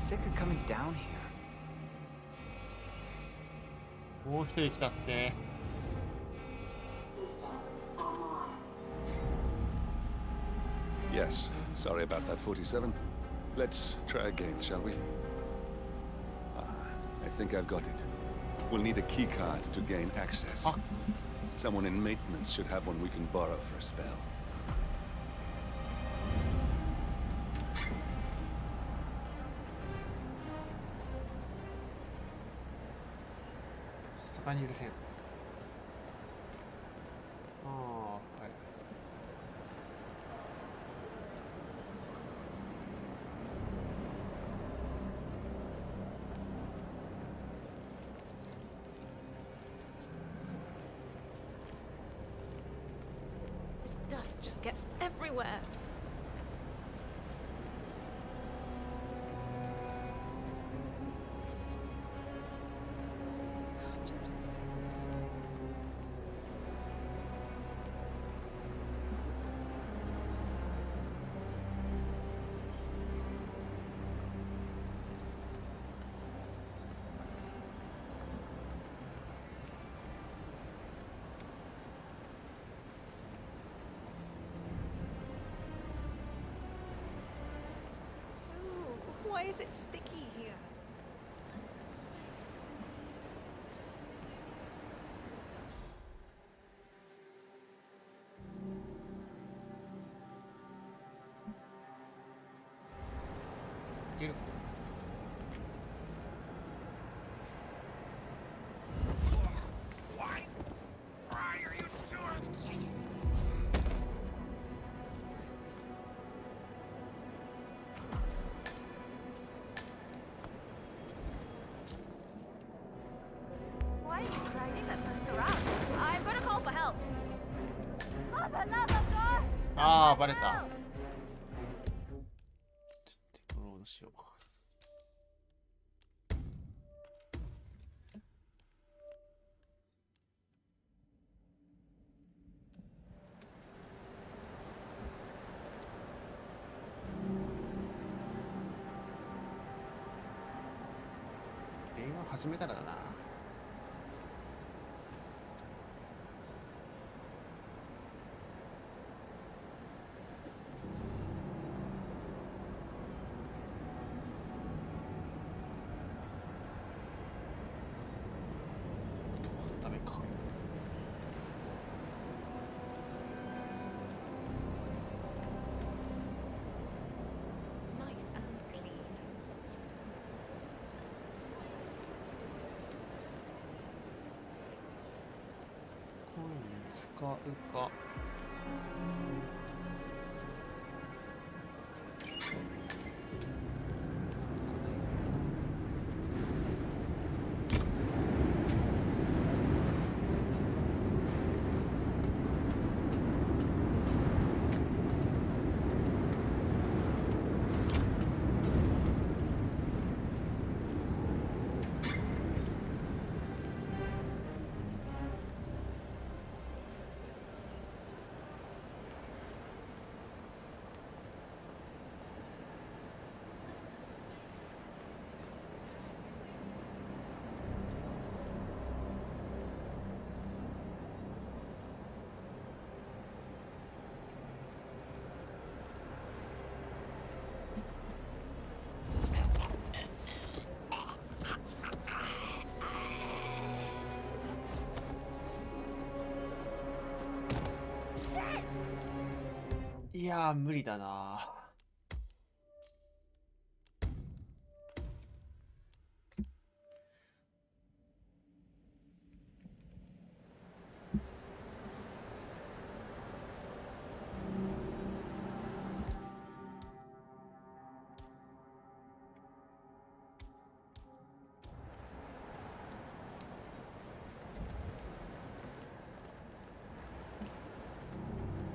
sick of coming down here. もう一人来たって。Yes, sorry about that, 47. Let's try again, shall we? I think I've got it. We'll need a key card to gain access. Someone in maintenance should have one we can borrow for a spell. さすがに許せん。ああ、はい。This dust just gets everywhere. Why is it sticky here? Why are you dragging that person around? I'm gonna call for help. For the love of God! ああ、バレた。ちょっとロードしよう。電話始めたらだな。ダメか。Nice and clean. コイン使うか。いやー、無理だな。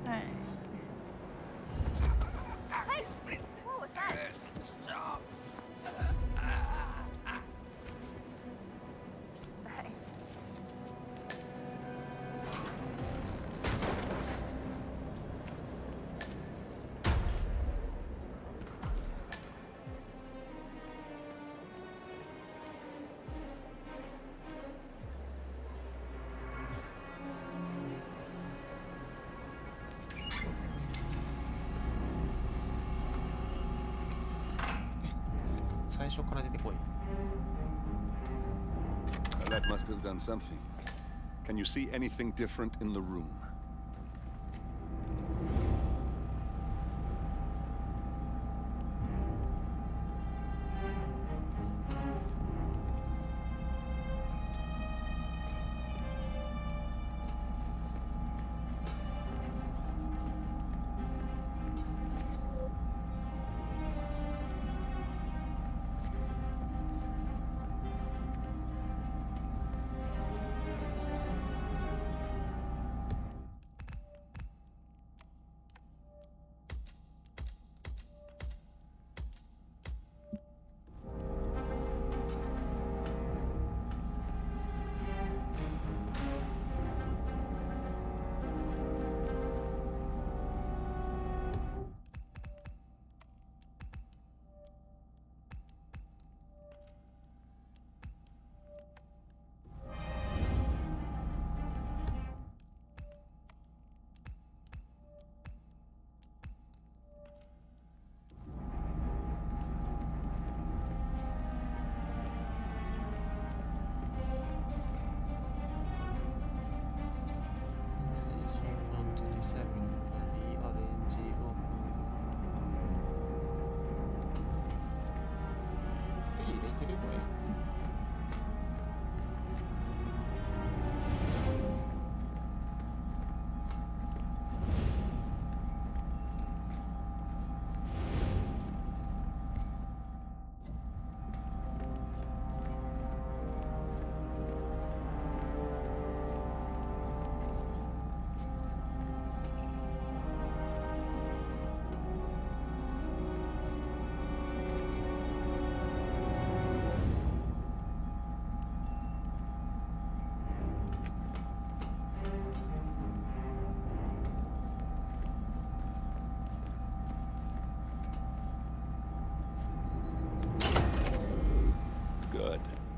はい。最初から出てこい。 That must have done something. Can you see anything different in the room?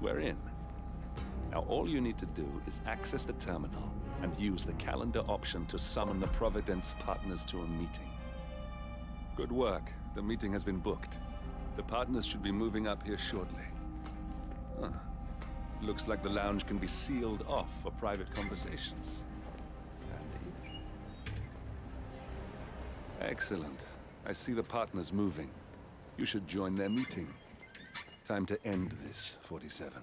We're in. Now all you need to do is access the terminal and use the calendar option to summon the Providence partners to a meeting. Good work. The meeting has been booked. The partners should be moving up here shortly. Huh. Looks like the lounge can be sealed off for private conversations. Handy. Excellent. I see the partners moving. You should join their meeting. Time to end this, 47.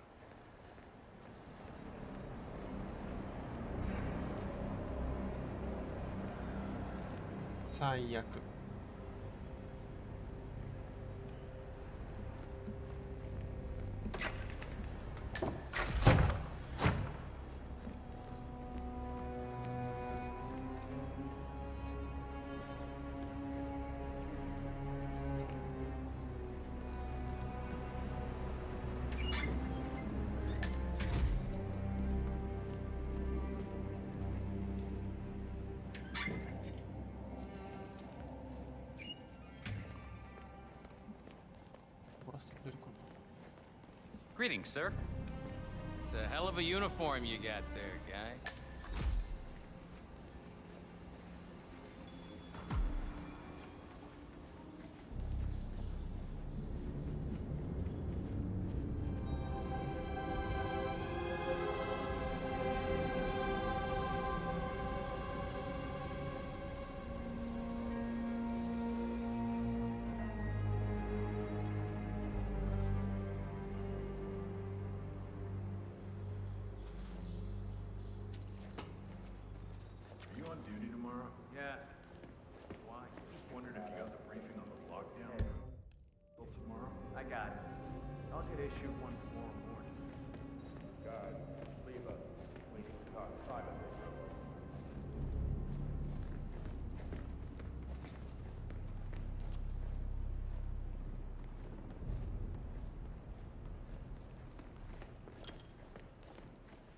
最悪。Greetings, sir. It's a hell of a uniform you got there, guy.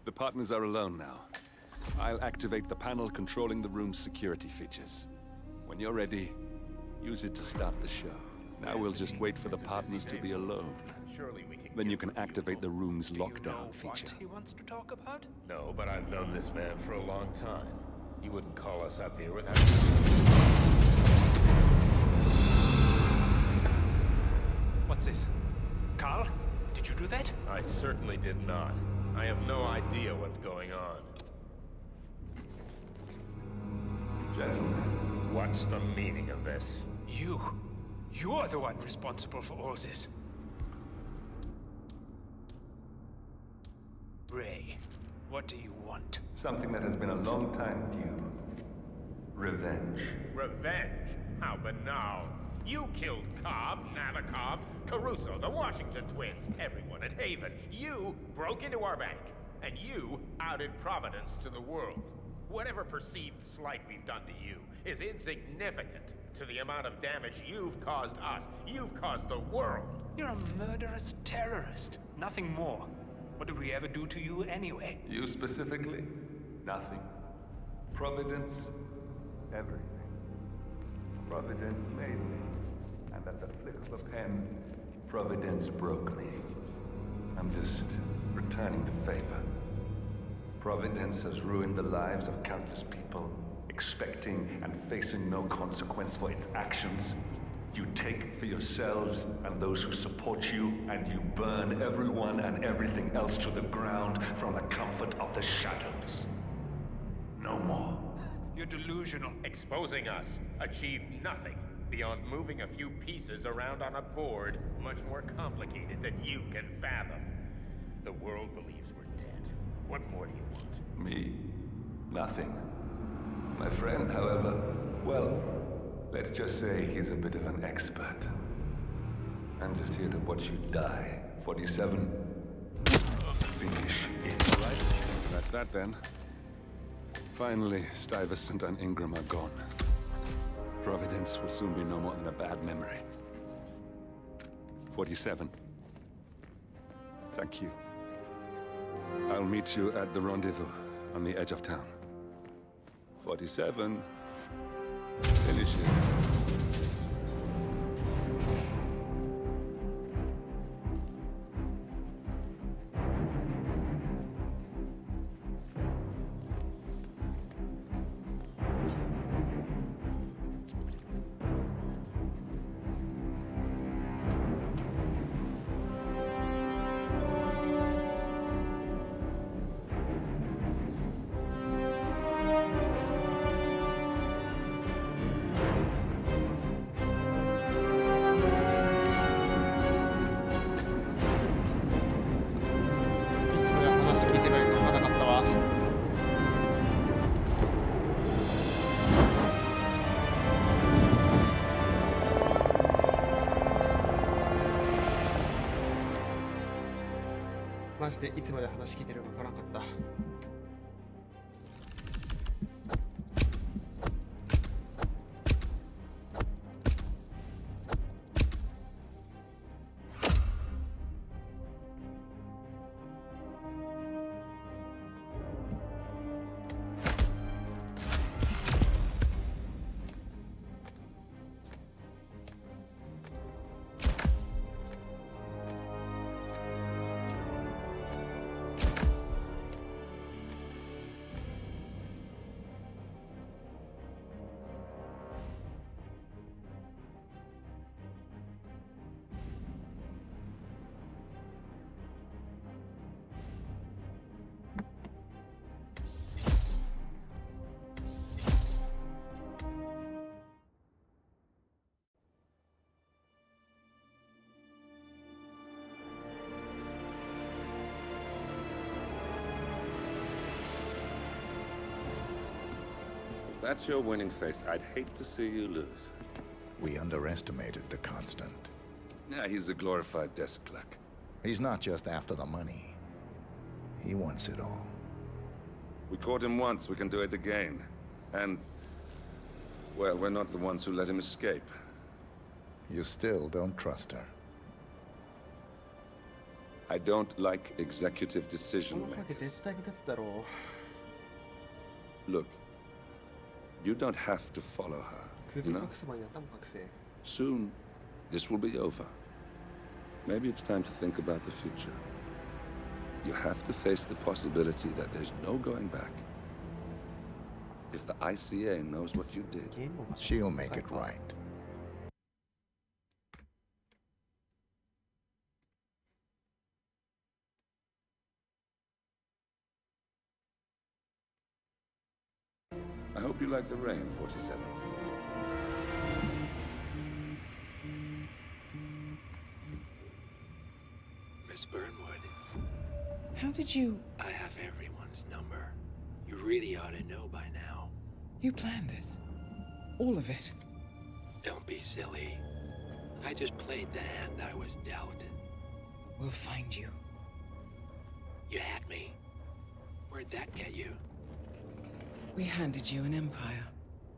The partners are alone now. I'll activate the panel controlling the room's security features. When you're ready, use it to start the show. Now we'll just wait for the partners to be alone. Then you can activate the room's lockdown feature. What he wants to talk about? No, but I've known this man for a long time. He wouldn't call us up here without... What's this? Carl, did you do that? I certainly did not. I have no idea what's going on. Gentlemen, what's the meaning of this? You're the one responsible for all this. Ray, what do you want? Something that has been a long time due. Revenge. Revenge? How banal. You killed Cobb, Navikov, Caruso, the Washington twins, everyone at Haven. You broke into our bank, and you outed Providence to the world. Whatever perceived slight we've done to you is insignificant to the amount of damage you've caused us. You've caused the world. You're a murderous terrorist, nothing more. What did we ever do to you anyway? You specifically? Nothing. Providence? Everything. Providence made me, and at the flick of a pen, Providence broke me. I'm just returning the favor. Providence has ruined the lives of countless people, expecting and facing no consequence for its actions. You take for yourselves and those who support you, and you burn everyone and everything else to the ground from the comfort of the shadows. No more. You're delusional. Exposing us achieved nothing beyond moving a few pieces around on a board much more complicated than you can fathom. The world believes we're dead. What more do you want? Me? Nothing. My friend, however, well, let's just say he's a bit of an expert. I'm just here to watch you die. 47. Finish it. All right, that's that then. Finally, Stuyvesant and Ingram are gone. Providence will soon be no more than a bad memory. 47. Thank you. I'll meet you at the rendezvous on the edge of town. 47. Finish it.マジでいつまで話聞いてるかわからなかった。If that's your winning face, I'd hate to see you lose. We underestimated the Constant. Yeah, he's a glorified desk clerk. He's not just after the money. He wants it all. We caught him once, we can do it again. And, well, we're not the ones who let him escape. You still don't trust her. I don't like executive decision makers. Look, you don't have to follow her, you know? Soon, this will be over. Maybe it's time to think about the future. You have to face the possibility that there's no going back. If the ICA knows what you did, she'll make it right. Hope you like the rain, 47. Miss Burnwood, How did you... I have everyone's number. You really ought to know by now. You planned this? All of it? Don't be silly. I just played the hand I was dealt. We'll find you. You had me. Where'd that get you? We handed you an empire.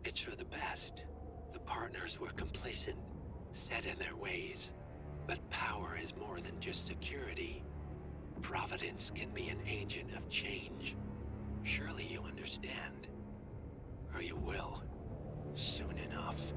It's for the best. The partners were complacent, set in their ways. But power is more than just security. Providence can be an agent of change. Surely you understand. Or you will. Soon enough.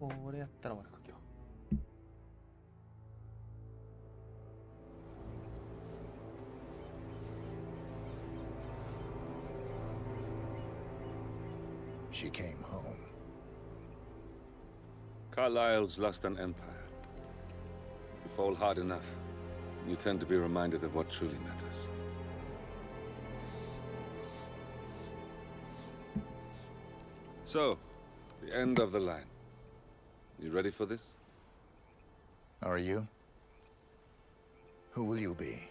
これやったら俺書けよ。She came home. Carlyle's lost an empire. You fall hard enough, you tend to be reminded of what truly matters. So, the end of the line. You ready for this? Are you? Who will you be,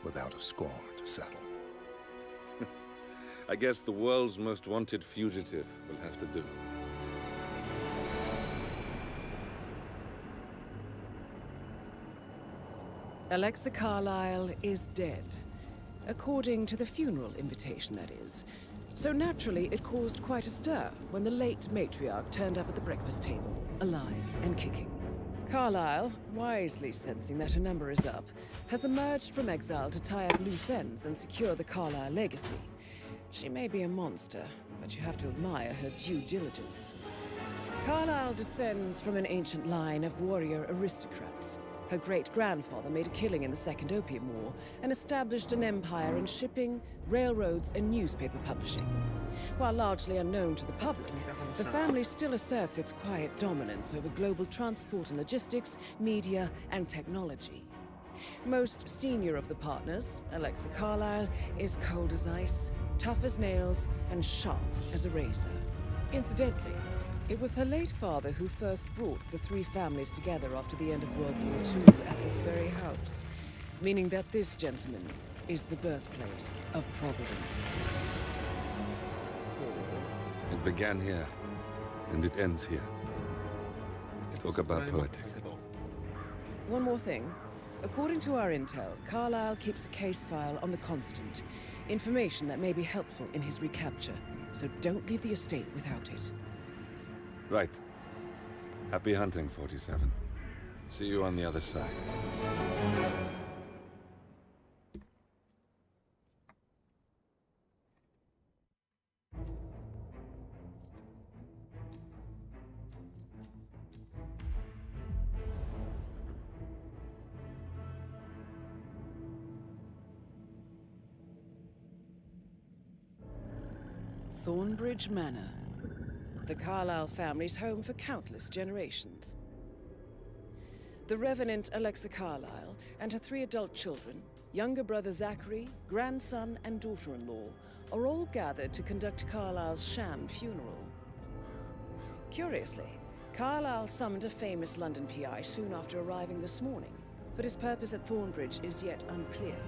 without a score to settle? I guess the world's most wanted fugitive will have to do. Alexa Carlyle is dead. According to the funeral invitation, that is. So naturally, it caused quite a stir when the late matriarch turned up at the breakfast table, alive and kicking. Carlyle, wisely sensing that her number is up, has emerged from exile to tie up loose ends and secure the Carlyle legacy. She may be a monster, but you have to admire her due diligence. Carlyle descends from an ancient line of warrior aristocrats. Her great-grandfather made a killing in the Second Opium War and established an empire in shipping, railroads, and newspaper publishing. While largely unknown to the public, the family still asserts its quiet dominance over global transport and logistics, media, and technology. Most senior of the partners, Alexa Carlyle, is cold as ice, tough as nails, and sharp as a razor. Incidentally, it was her late father who first brought the three families together after the end of World War II at this very house, meaning that this gentleman is the birthplace of Providence. It began here, and it ends here. Talk about poetic. One more thing. According to our intel, Carlyle keeps a case file on the Constant. Information that may be helpful in his recapture, so don't leave the estate without it. Right. Happy hunting, 47. See you on the other side. Thornbridge Manor. The Carlyle family's home for countless generations. The Revenant Alexa Carlyle and her 3 adult children, younger brother Zachary, grandson, and daughter-in-law, are all gathered to conduct Carlyle's sham funeral. Curiously, Carlyle summoned a famous London PI soon after arriving this morning, but his purpose at Thornbridge is yet unclear.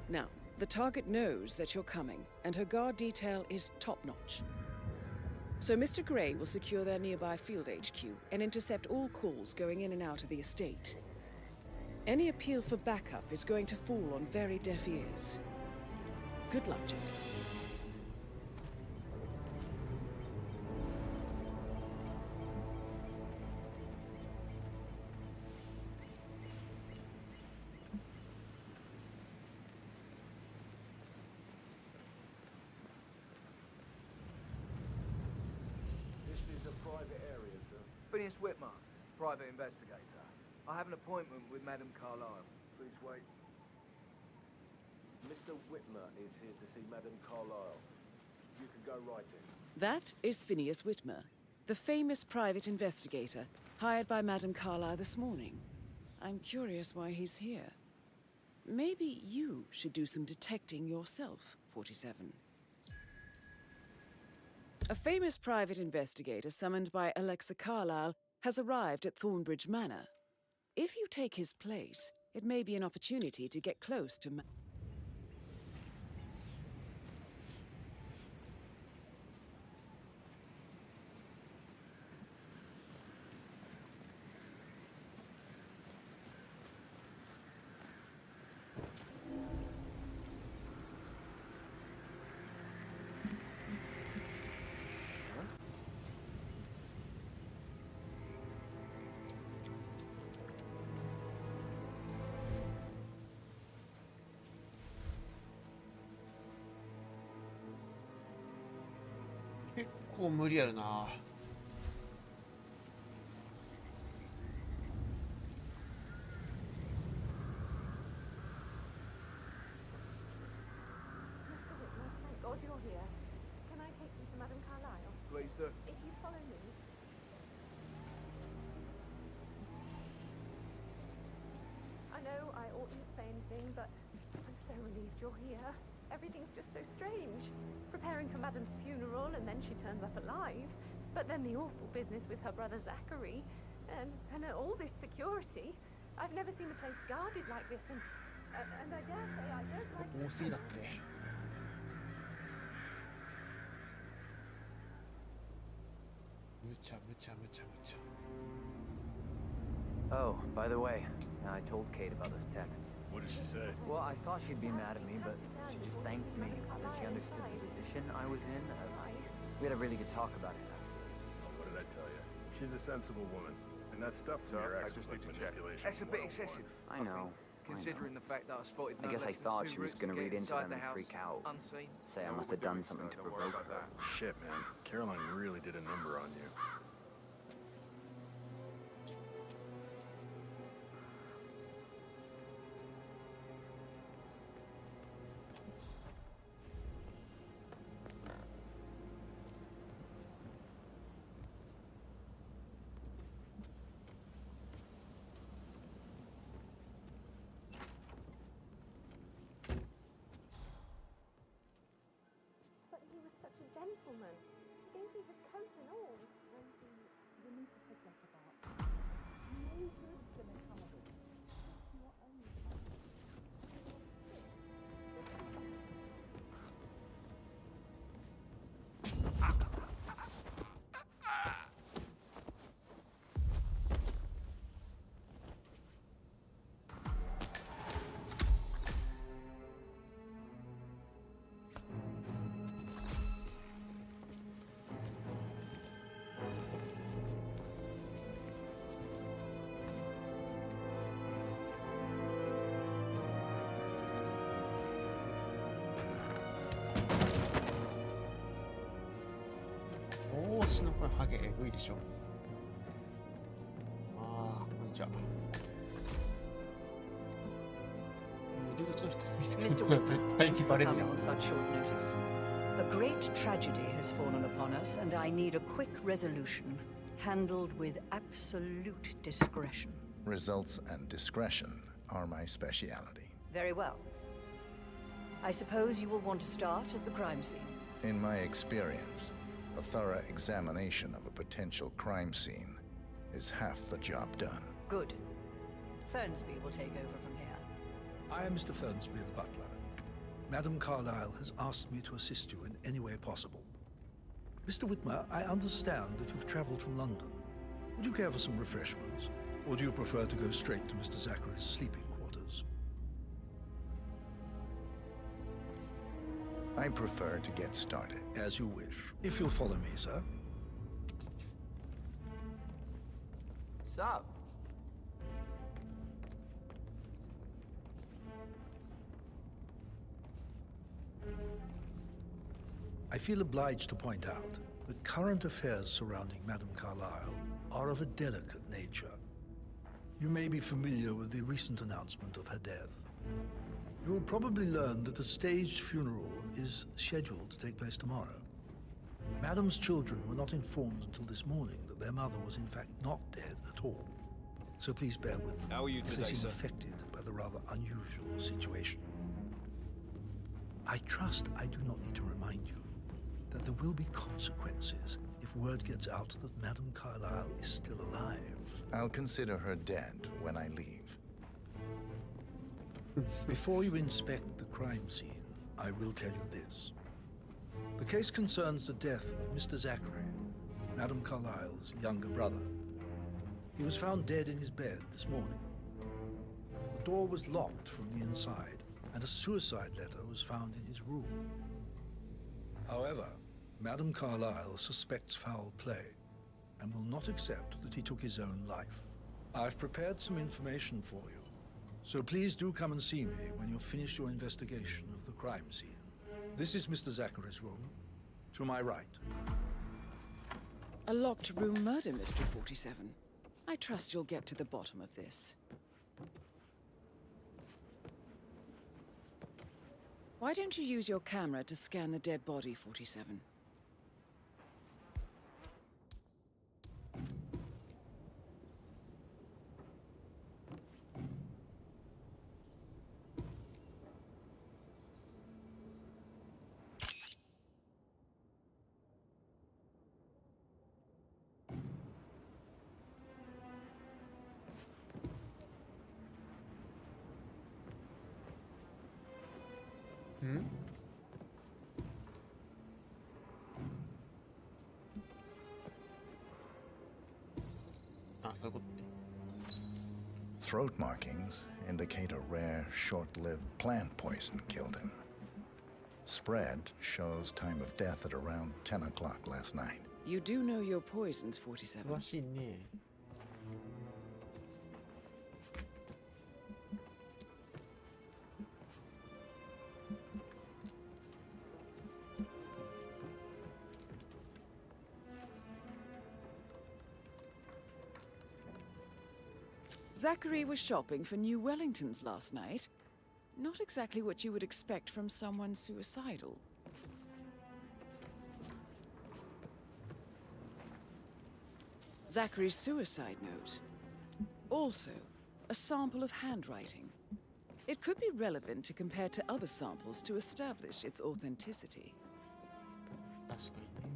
Now, the target knows that you're coming, and her guard detail is top-notch. So Mr. Gray will secure their nearby field HQ and intercept all calls going in and out of the estate. Any appeal for backup is going to fall on very deaf ears. Good luck, gentlemen. This is a private area, sir. But Phineas Whitmer, private investigator. I have an appointment with Madame Carlyle. Please wait. Mr. Whitmer is here to see Madame Carlyle. You can go right in. That is Phineas Whitmer, the famous private investigator hired by Madame Carlyle this morning. I'm curious why he's here. Maybe you should do some detecting yourself, 47. A famous private investigator summoned by Alexa Carlyle has arrived at Thornbridge Manor. If you take his place, it may be an opportunity to get close to結構無理やるな。Thank God you're here. Can I take you to Madame Carlyle? Please do. If you follow me. I know I oughtn't to say anything, but I'm so relieved you're here. Everything's just so strange. Preparing for Madame's funeral, and then she turns up alive. But then the awful business with her brother Zachary, and all this security. I've never seen the place guarded like this, and I dare say I don't like it. 多すぎだって。無茶無茶無茶無茶。 Oh, by the way, I told Kate about this text. What did she say? Well, I thought she'd be mad at me, but she just thanked me. Said she understood the position I was in. We had a really good talk about it. Oh, what did I tell you? She's a sensible woman. And that stuff from your ex was like manipulation. That's a bit excessive. I know. Considering the fact that I spotted I no guess I less than thought two she was roots going to get read into inside them the and house freak out. unseen. Say I must have done something to provoke her. Shit, man. Caroline really did a number on you. But he was such a gentleman. Gave me his coat and all. And you need to forget about. No good's gonna come of it. It's your own fault.帽子のこれハゲえぐいでしょ。ああ、こんにちは。入り口の人見つけるのが絶対にバレるやん。 on such short notice. A great tragedy has fallen upon us, and I need a quick resolution, handled with absolute discretion. Results and discretion are my speciality. Very well. I suppose you will want to start at the crime scene. In my experience, a thorough examination of a potential crime scene is half the job done. Good. Fernsby will take over from here. I am Mr. Fernsby, the butler. Madame Carlyle has asked me to assist you in any way possible. Mr. Whitmer, I understand that you've traveled from London. Would you care for some refreshments? Or do you prefer to go straight to Mr. Zachary's sleeping quarters? I prefer to get started. As you wish. If you'll follow me, sir. So, I feel obliged to point out that current affairs surrounding Madame Carlyle are of a delicate nature. You may be familiar with the recent announcement of her death. You will probably learn that the staged funeral is scheduled to take place tomorrow. Madam's children were not informed until this morning that their mother was in fact not dead at all. So please bear with them. How are you if today, they seem sir? affected by the rather unusual situation. I trust I do not need to remind you that there will be consequences if word gets out that Madame Carlyle is still alive. I'll consider her dead when I leave. Before you inspect the crime scene, I will tell you this. The case concerns the death of Mr. Zachary, Madame Carlyle's younger brother. He was found dead in his bed this morning. The door was locked from the inside, and a suicide letter was found in his room. However, Madame Carlyle suspects foul play and will not accept that he took his own life. I've prepared some information for you, so please do come and see me when you've finished your investigation of the crime scene. This is Mr. Zachary's room, to my right. A locked room murder mystery, 47. I trust you'll get to the bottom of this. Why don't you use your camera to scan the dead body, 47? Throat markings indicate a rare, short-lived plant poison killed him. Spread shows time of death at around 10 o'clock last night. You do know your poisons, 47. 詳しいね。Zachary was shopping for new Wellingtons last night. Not exactly what you would expect from someone suicidal. Zachary's suicide note. Also, a sample of handwriting. It could be relevant to compare to other samples to establish its authenticity. 確かにね。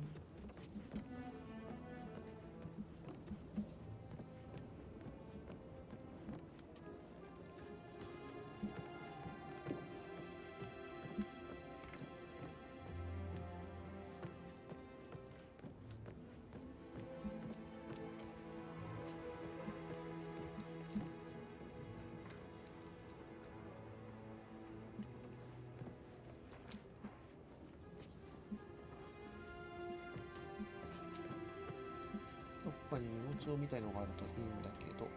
どっかにメモ帳みたいのがあるといいんだけど。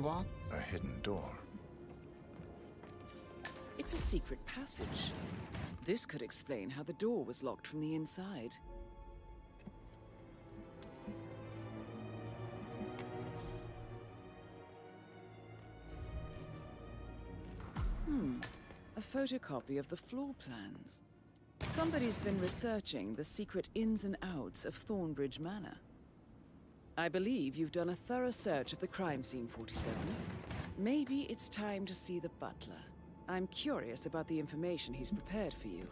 What? A hidden door. It's a secret passage. This could explain how the door was locked from the inside. A photocopy of the floor plans. Somebody's been researching the secret ins and outs of Thornbridge Manor. I believe you've done a thorough search of the crime scene, 47. Maybe it's time to see the butler. I'm curious about the information he's prepared for you.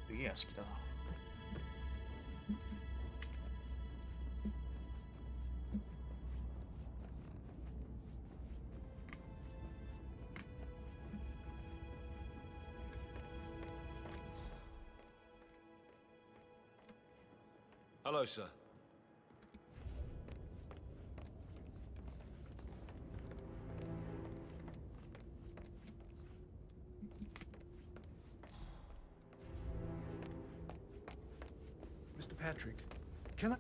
すげえ屋敷だな。Hello, sir. Mr. Patrick, can I...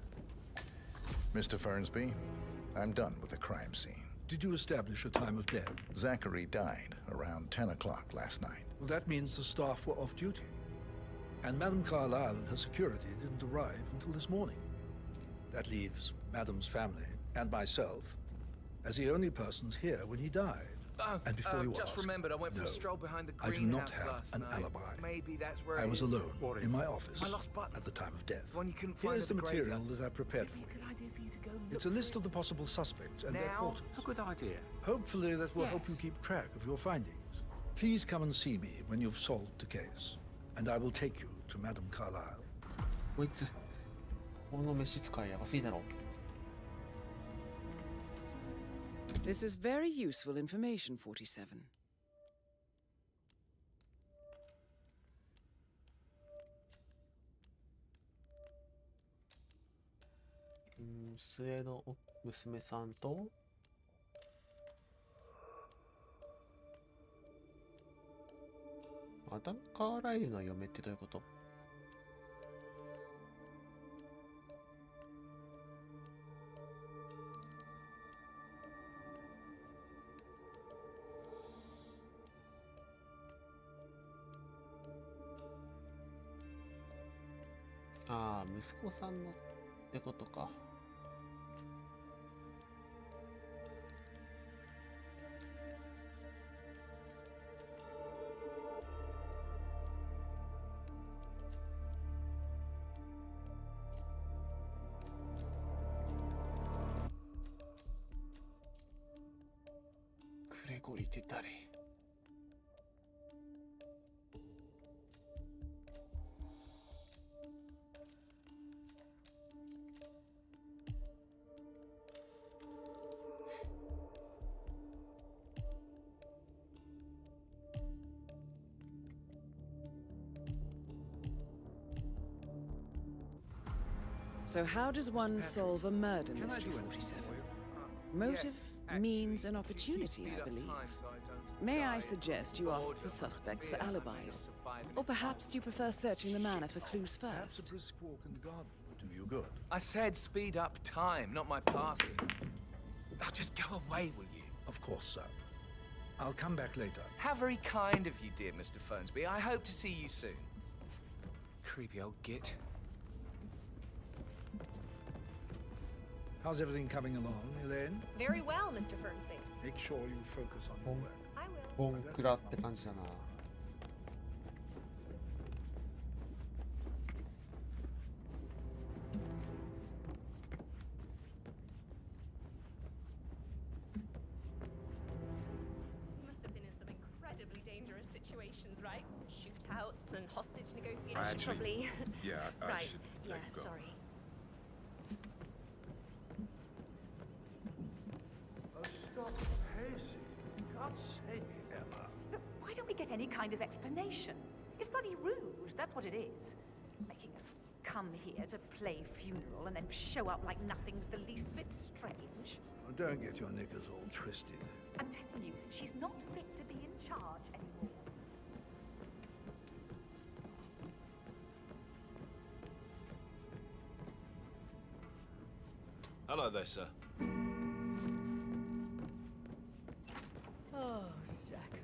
Mr. Fernsby, I'm done with the crime scene. Did you establish a time of death? Zachary died around 10 o'clock last night. Well, that means the staff were off duty. And Madame Carlyle and her security didn't arrive until this morning. That leaves Madame's family and myself as the only persons here when he died. And before you just ask, remembered I went for no, a stroll behind the I do not greenhouse have last an night. alibi. Maybe that's where I it was is. alone in my office My lost button. at the time of death. The one you couldn't Here find is at the the material graveyard. that I prepared for you. Good idea for you to go and It's look a list through. of the possible suspects and their Now? quarters. A good idea. Hopefully that will Yes. help you keep track of your findings. Please come and see me when you've solved the case, and I will take you to Madame Carlyle. こいつこの召使いやばすぎだろ。 This is very useful information, 47. 末の娘さんとマダム・カーライルの嫁ってどういうこと？ああ、息子さんのってことか。グレゴリーって誰？So how does one solve a murder Can I mystery, do anything 47? for you? Motive Yes, means an actually, opportunity, speed I up believe. time so I don't May I die suggest you of ask the boredom. suspects for Beer, I mean, alibis? that's a 5 minute Or perhaps do you prefer searching the manor for clues Perhaps a first? brisk walk in the garden would do you good. I said speed up time, not my passing. Now just go away, will you? Of course, sir. I'll come back later. How very kind of you, dear Mr. Fernsby. I hope to see you soon. Creepy old git. How's everything coming along, Elaine? Very well, Mr. Fernsby. Make sure you focus on your work. I will. ボンクラって感じだな。Right? Shootouts and hostage negotiations. Actually, Probably. yeah, I right. should Yeah, let go. sorry. Stop pacing. God's sake, Emma. Look, why don't we get any kind of explanation? It's bloody rude, that's what it is. Making us come here to play funeral and then show up like nothing's the least bit strange. Well, don't get your knickers all twisted. I'm telling you, she's not fit to be in charge anymore. Hello there, sir. Oh, Zachary.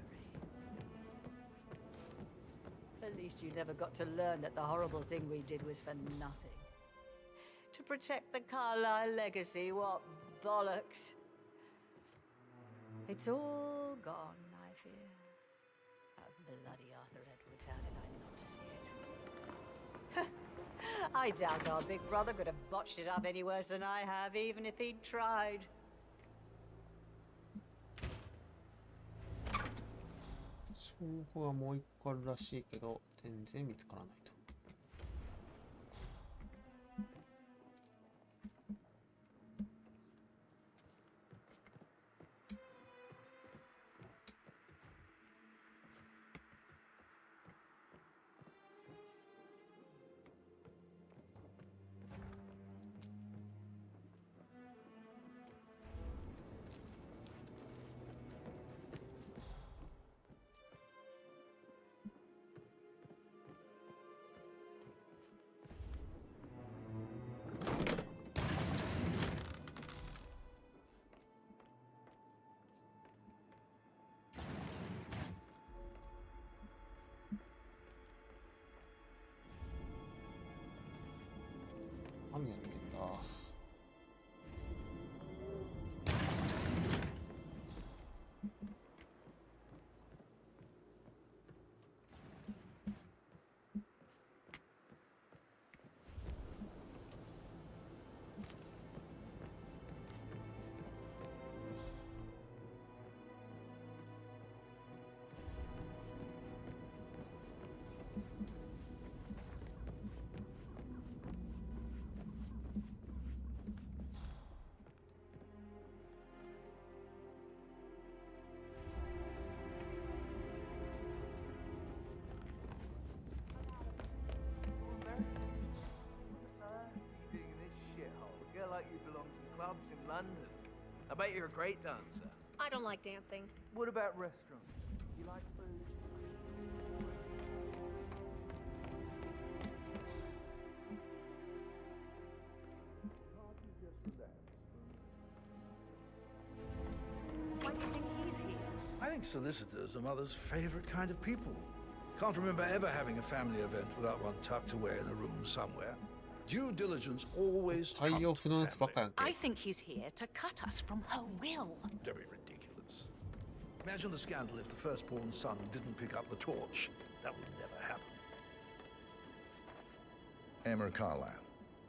At least you never got to learn that the horrible thing we did was for nothing. To protect the Carlyle legacy, what bollocks. It's all gone, I fear. That bloody Arthur Edwards, how did I not see it? I doubt our big brother could have botched it up any worse than I have, even if he'd tried. 証拠がもう一個あるらしいけど、全然見つからないと。何やってんだ。Like you belong to the clubs in London. I bet you're a great dancer. I don't like dancing. What about restaurants? You like food? Why do you think he's here? I think solicitors are Mother's favorite kind of people. Can't remember ever having a family event without one tucked away in a room somewhere. Due diligence always trumped family. I think he's here to cut us from her will. Very ridiculous. Imagine the scandal if the firstborn son didn't pick up the torch. That would never happen. Emma Carlyle,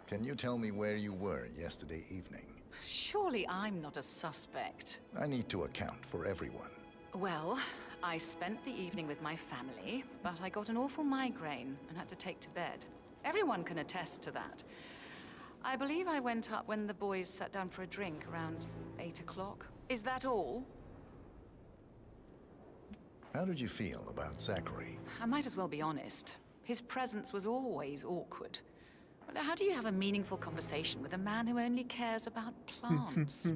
can you tell me where you were yesterday evening? Surely I'm not a suspect. I need to account for everyone. Well, I spent the evening with my family, but I got an awful migraine and had to take to bed. Everyone can attest to that. I believe I went up when the boys sat down for a drink around 8 o'clock. Is that all? How did you feel about Zachary? I might as well be honest. His presence was always awkward. Well, how do you have a meaningful conversation with a man who only cares about plants?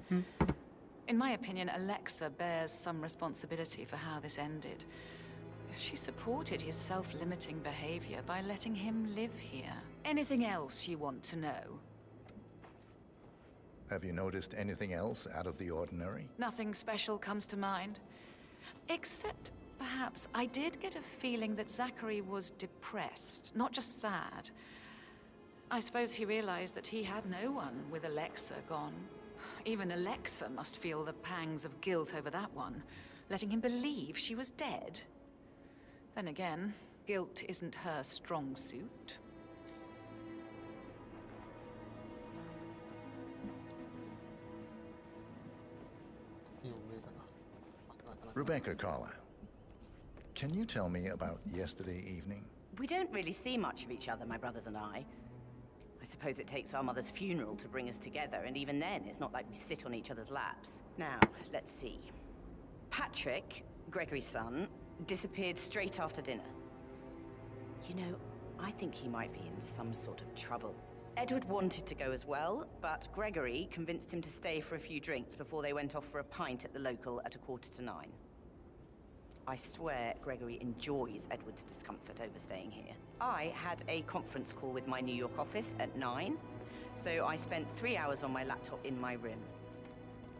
In my opinion, Alexa bears some responsibility for how this ended. She supported his self-limiting behavior by letting him live here. Anything else you want to know? Have you noticed anything else out of the ordinary? Nothing special comes to mind. Except, perhaps, I did get a feeling that Zachary was depressed, not just sad. I suppose he realized that he had no one with Alexa gone. Even Alexa must feel the pangs of guilt over that one. letting him believe she was dead. Then again, guilt isn't her strong suit. Rebecca Carlyle, can you tell me about yesterday evening? We don't really see much of each other, my brothers and I. I suppose it takes our mother's funeral to bring us together, and even then, it's not like we sit on each other's laps. Now, let's see. Patrick, Gregory's son, disappeared straight after dinner. You know, I think he might be in some sort of trouble. Edward wanted to go as well, but Gregory convinced him to stay for a few drinks before they went off for a pint at the local at 9:45. I swear Gregory enjoys Edward's discomfort over staying here. I had a conference call with my New York office at 9, so I spent 3 hours on my laptop in my room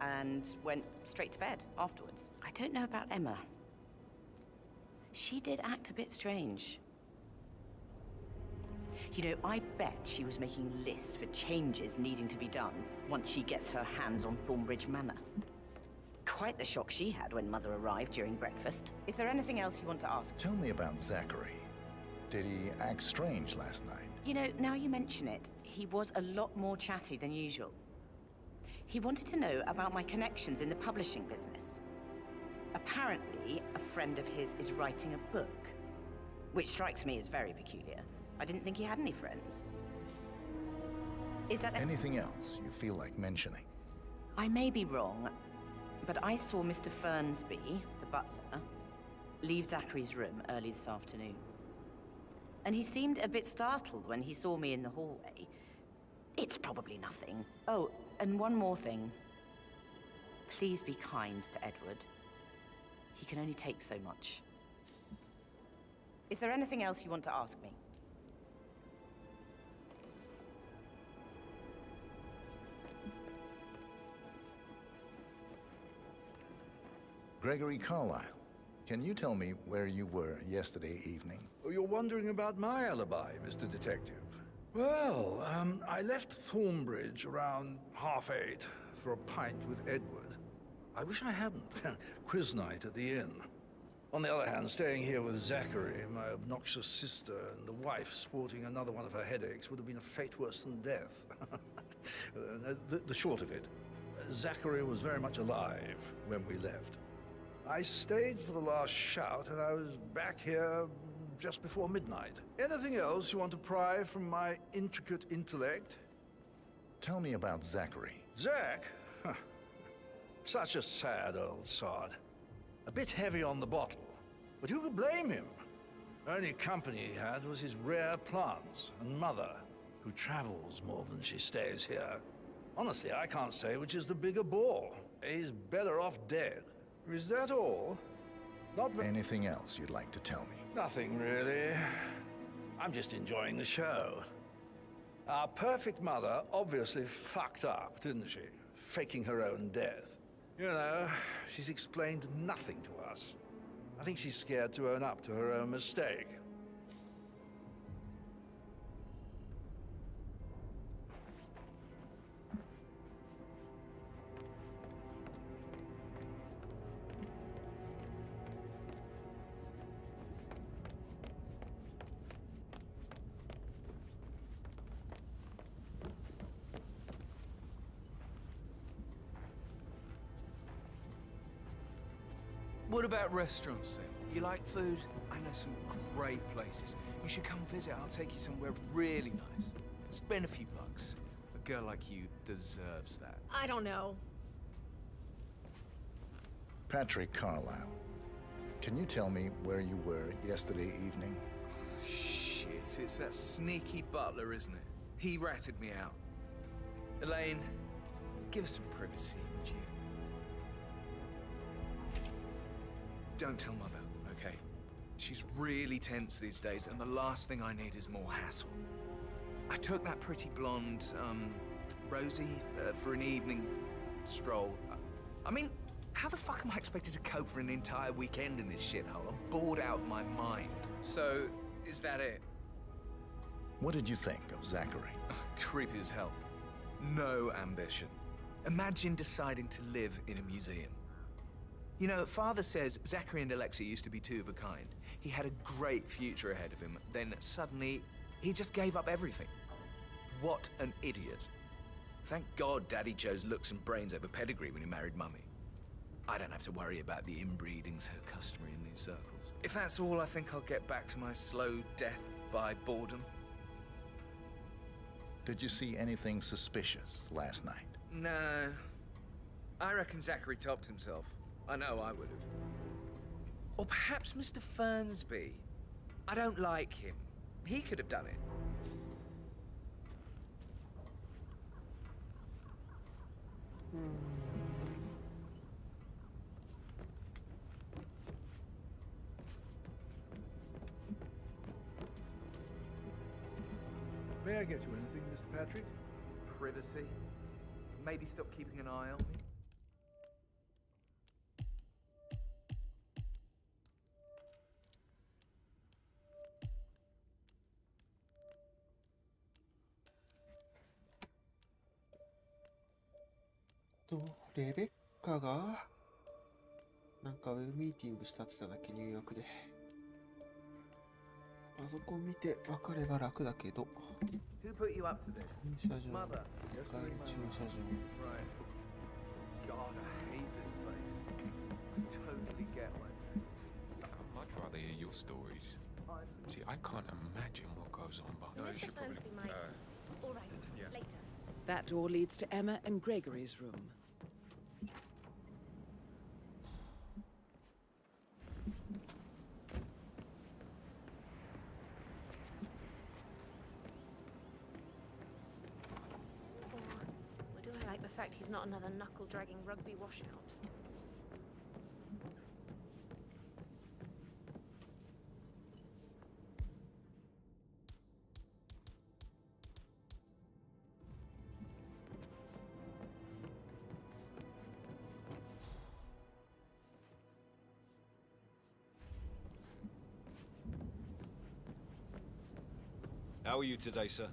and went straight to bed afterwards. I don't know about Emma. She did act a bit strange. You know, I bet she was making lists for changes needing to be done once she gets her hands on Thornbridge Manor. Quite the shock she had when Mother arrived during breakfast. Is there anything else you want to ask? Tell me about Zachary. Did he act strange last night? You know, now you mention it, he was a lot more chatty than usual. He wanted to know about my connections in the publishing business. Apparently, a friend of his is writing a book, which strikes me as very peculiar. I didn't think he had any friends. Is that anything else you feel like mentioning? I may be wrong, but I saw Mr. Fernsby, the butler, leave Zachary's room early this afternoon. And he seemed a bit startled when he saw me in the hallway. It's probably nothing. Oh, and one more thing. Please be kind to Edward. He can only take so much. Is there anything else you want to ask me? Gregory Carlyle, can you tell me where you were yesterday evening? Oh, you're wondering about my alibi, Mr. Detective. Well, I left Thornbridge around 8:30 for a pint with Edward. I wish I hadn't. Quiz night at the inn. On the other hand, staying here with Zachary, my obnoxious sister, and the wife sporting another one of her headaches would have been a fate worse than death. The short of it, Zachary was very much alive when we left. I stayed for the last shout, and I was back here just before midnight. Anything else you want to pry from my intricate intellect? Tell me about Zachary. Zach? Huh. Such a sad old sod. A bit heavy on the bottle, but who could blame him? Only company he had was his rare plants and Mother, who travels more than she stays here. Honestly, I can't say which is the bigger bore. He's better off dead. Is that all? Anything else you'd like to tell me? Nothing, really. I'm just enjoying the show. Our perfect mother obviously fucked up, didn't she? Faking her own death. You know, she's explained nothing to us. I think she's scared to own up to her own mistake. What about restaurants then? You like food? I know some great places. You should come visit. I'll take you somewhere really nice. Spend a few bucks. A girl like you deserves that. I don't know. Patrick Carlyle, can you tell me where you were yesterday evening? Shit, it's that sneaky butler, isn't it? He ratted me out. Elaine, give us some privacy, would you? Don't tell Mother, okay? She's really tense these days, and the last thing I need is more hassle. I took that pretty blonde, Rosie, for an evening stroll. I mean, how the fuck am I expected to cope for an entire weekend in this shithole? I'm bored out of my mind. So, is that it? What did you think of Zachary? Creepy as hell. No ambition. Imagine deciding to live in a museum. You know, Father says Zachary and Alexa used to be two of a kind. He had a great future ahead of him, then suddenly, he just gave up everything. What an idiot. Thank God Daddy chose looks and brains over pedigree when he married Mummy. I don't have to worry about the inbreeding so customary in these circles. If that's all, I think I'll get back to my slow death by boredom. Did you see anything suspicious last night? No. I reckon Zachary topped himself. I know I would have. Or perhaps Mr. Fernsby. I don't like him. He could have done it. May I get you anything, Mr. Patrick? Privacy. Maybe stop keeping an eye on me.レベッカがなんかウェブミーティングしたって言っただけニューヨークでパソコン見て分かれば楽だけど Who put you up to this? 駐車場 Mother. 帰り駐車場 Right. God, I hate this place. I totally get why. I'd much rather hear your stories. See, I can't imagine what goes on behind. Mr. Fernsby might. All right, later. That door leads to Emma and Gregory's room. Or do I like the fact he's not another knuckle-dragging rugby washout? How are you today, sir?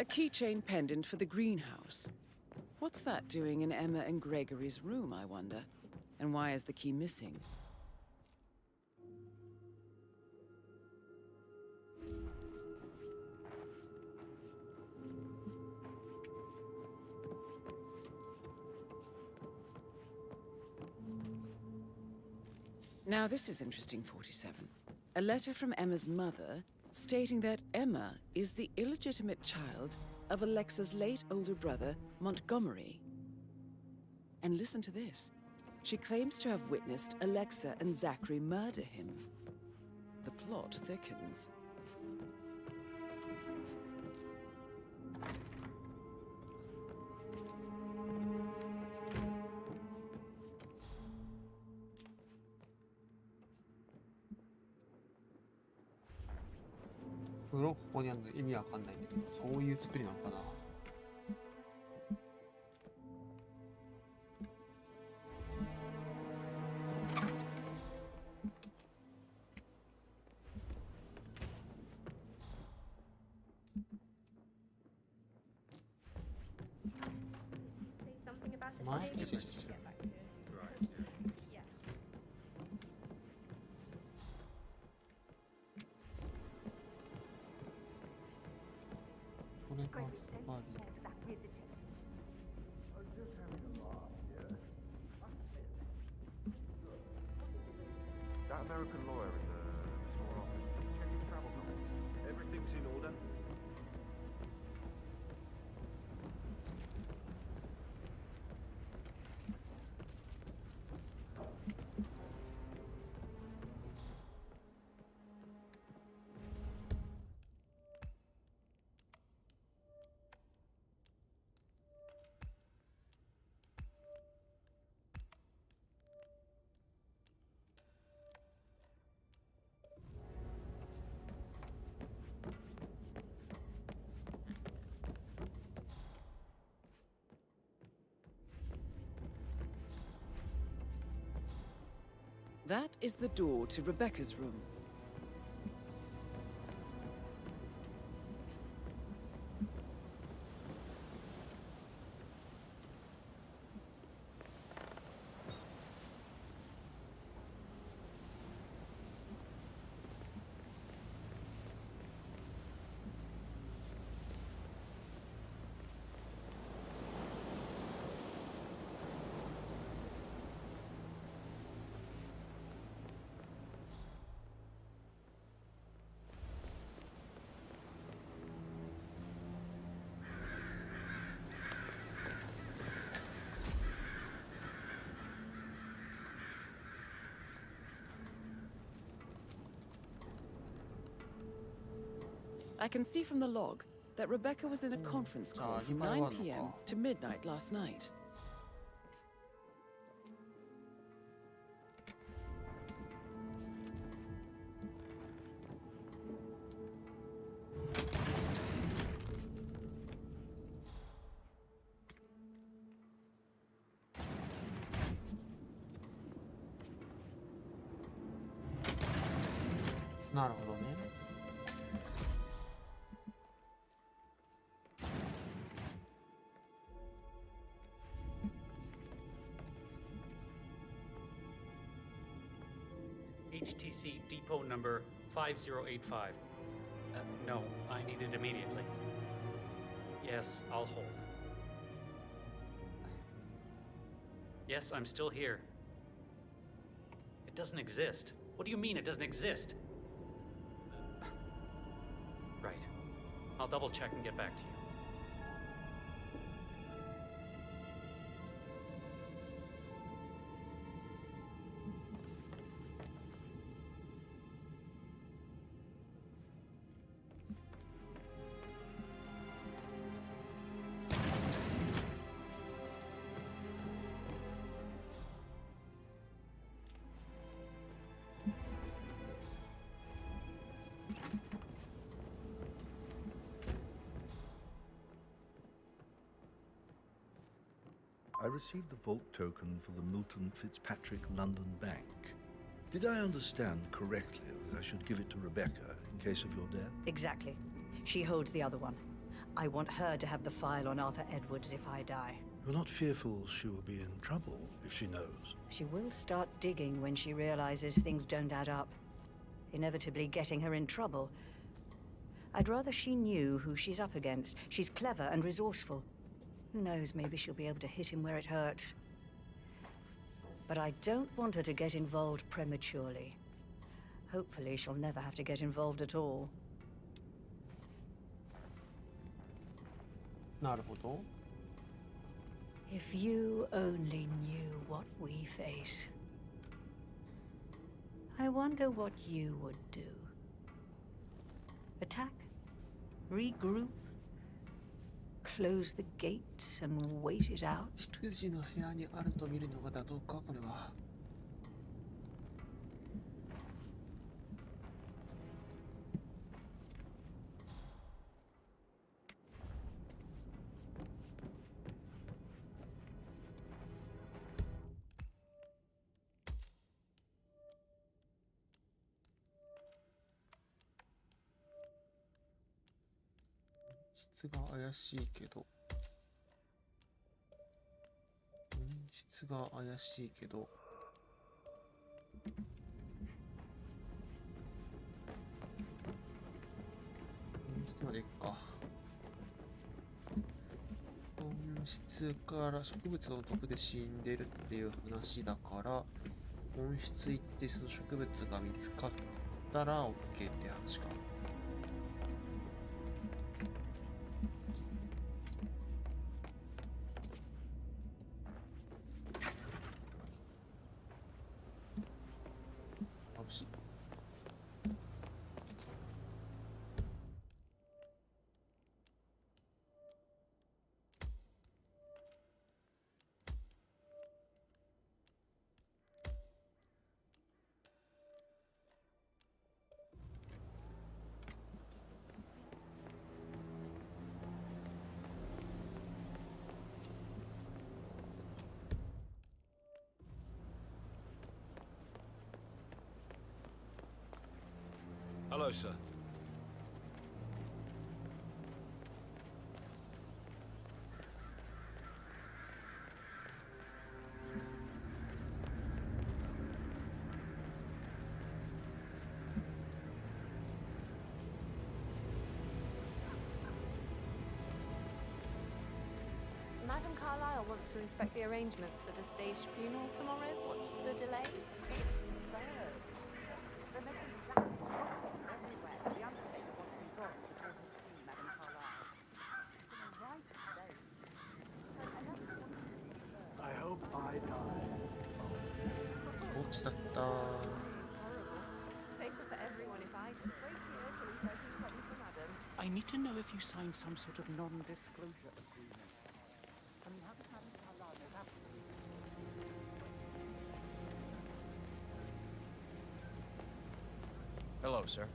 A keychain pendant for the greenhouse. What's that doing in Emma and Gregory's room, I wonder? And why is the key missing? Now this is interesting, 47. A letter from Emma's mother stating that Emma is the illegitimate child of Alexa's late older brother, Montgomery. And listen to this. She claims to have witnessed Alexa and Zachary murder him. The plot thickens.ここにあるの意味わかんないんだけど、そういう作りなのかな。よしよしよし。これがやっぱり。That American lawyer in the small office, did he check his travel documents? Everything's in order? That is the door to Rebecca's room. I can see from the log that Rebecca was in a conference call from 9 p.m. to midnight last night. Naるほどね。HTC depot number 5085. No, I need it immediately. Yes, I'll hold. Yes, I'm still here. It doesn't exist. What do you mean it doesn't exist? Right. I'll double check and get back to you. I received the vault token for the Milton Fitzpatrick London Bank. Did I understand correctly that I should give it to Rebecca in case of your death? Exactly. She holds the other one. I want her to have the file on Arthur Edwards if I die. You're not fearful she will be in trouble if she knows? She will start digging when she realizes things don't add up, inevitably getting her in trouble. I'd rather she knew who she's up against. She's clever and resourceful. Who knows, maybe she'll be able to hit him where it hurts. But I don't want her to get involved prematurely. Hopefully she'll never have to get involved at all. なるほど。 If you only knew what we face. I wonder what you would do. Attack? Regroup? Close the gates and wait it out? 執事の部屋にあると見るのが妥当か、これは。質が怪しいけど。が怪しいけど。本室まで行くか。本室から植物の毒で死んでるっていう話だから、本質行ってその植物が見つかったら OK って話か。眩しい。Hello, sir. Madam Carlyle wants to inspect the arrangements for the staged funeral tomorrow. What's the delay? I hope I die. 落ちだった。 Paper for everyone if I break here till he says he's got me for Madam. I need to know if you signed some sort of non-disclosure agreement. I mean, how does Madam Carlyle know that? Hello, sir.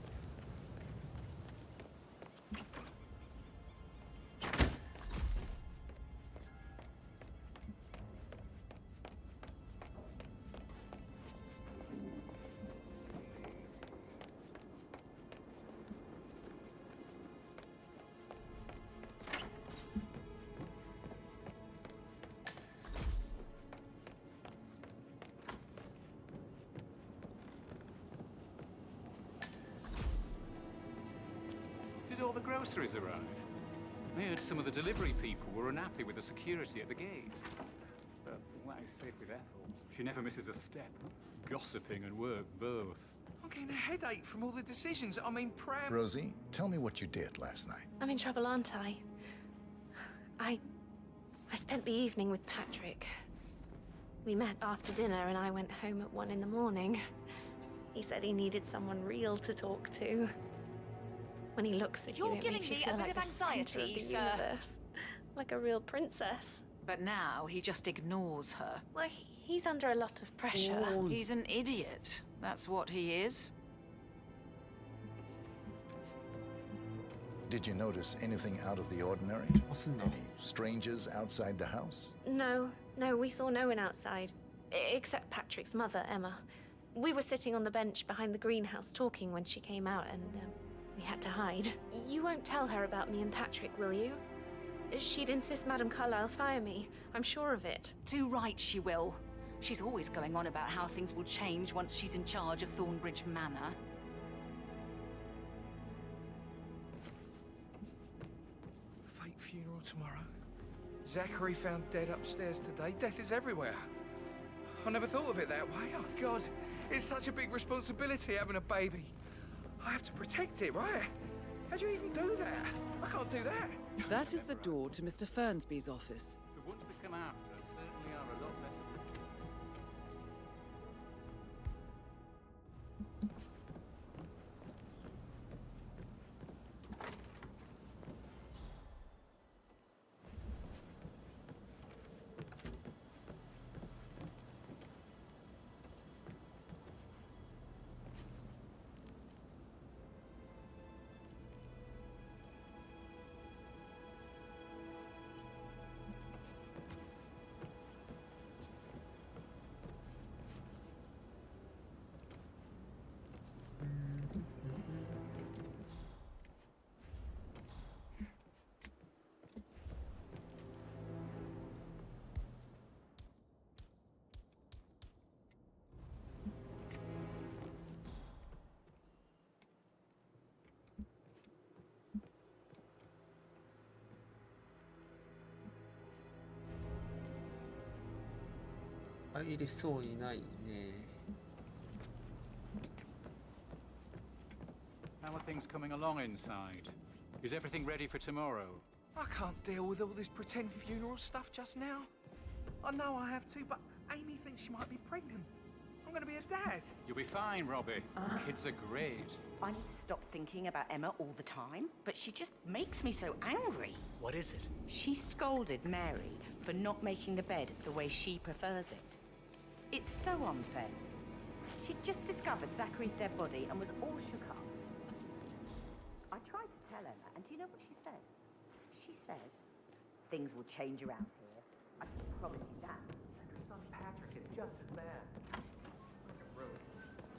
Did all the groceries arrive? I heard some of the delivery people were unhappy with the security at the gate. But what is safe with Ethel? She never misses a step. Gossiping and work both. I'm getting a headache from all the decisions. I mean, Pram... Rosie, tell me what you did last night. I'm in trouble, aren't I? I spent the evening with Patrick. We met after dinner and I went home at 1 in the morning. He said he needed someone real to talk to. When he looks at you, it makes you feel like the center of the universe. Like a real princess. But now he just ignores her. Well, he's under a lot of pressure. He's an idiot. That's what he is. Did you notice anything out of the ordinary? Any strangers outside the house? No, we saw no one outside. Except Patrick's mother, Emma. We were sitting on the bench behind the greenhouse talking when she came out and we had to hide. You won't tell her about me and Patrick, will you? She'd insist Madam Carlyle fire me. I'm sure of it. Too right she will. She's always going on about how things will change once she's in charge of Thornbridge Manor. Fake funeral tomorrow. Zachary found dead upstairs today. Death is everywhere. I never thought of it that way. Oh, God. It's such a big responsibility having a baby. I have to protect it, right? How do you even do that? I can't do that. That is the door to Mr. Fernsby's office. The ones that come after certainly are a lot less. 入れそうにないね。 How are things coming along inside? Is everything ready for tomorrow? I can't deal with all this pretend funeral stuff just now. I know I have to, but Amy thinks she might be pregnant. I'm gonna be a dad. You'll be fine, Robbie. Kids are great. I need to stop thinking about Emma all the time, but she just makes me so angry. What is it? She scolded Mary for not making the bed the way she prefers it. It's so unfair. She'd just discovered Zachary's dead body and was all shook up. I tried to tell Emma, and do you know what she said? She said, things will change around here. I can promise you that. And her son Patrick is just as bad. Look at Rose.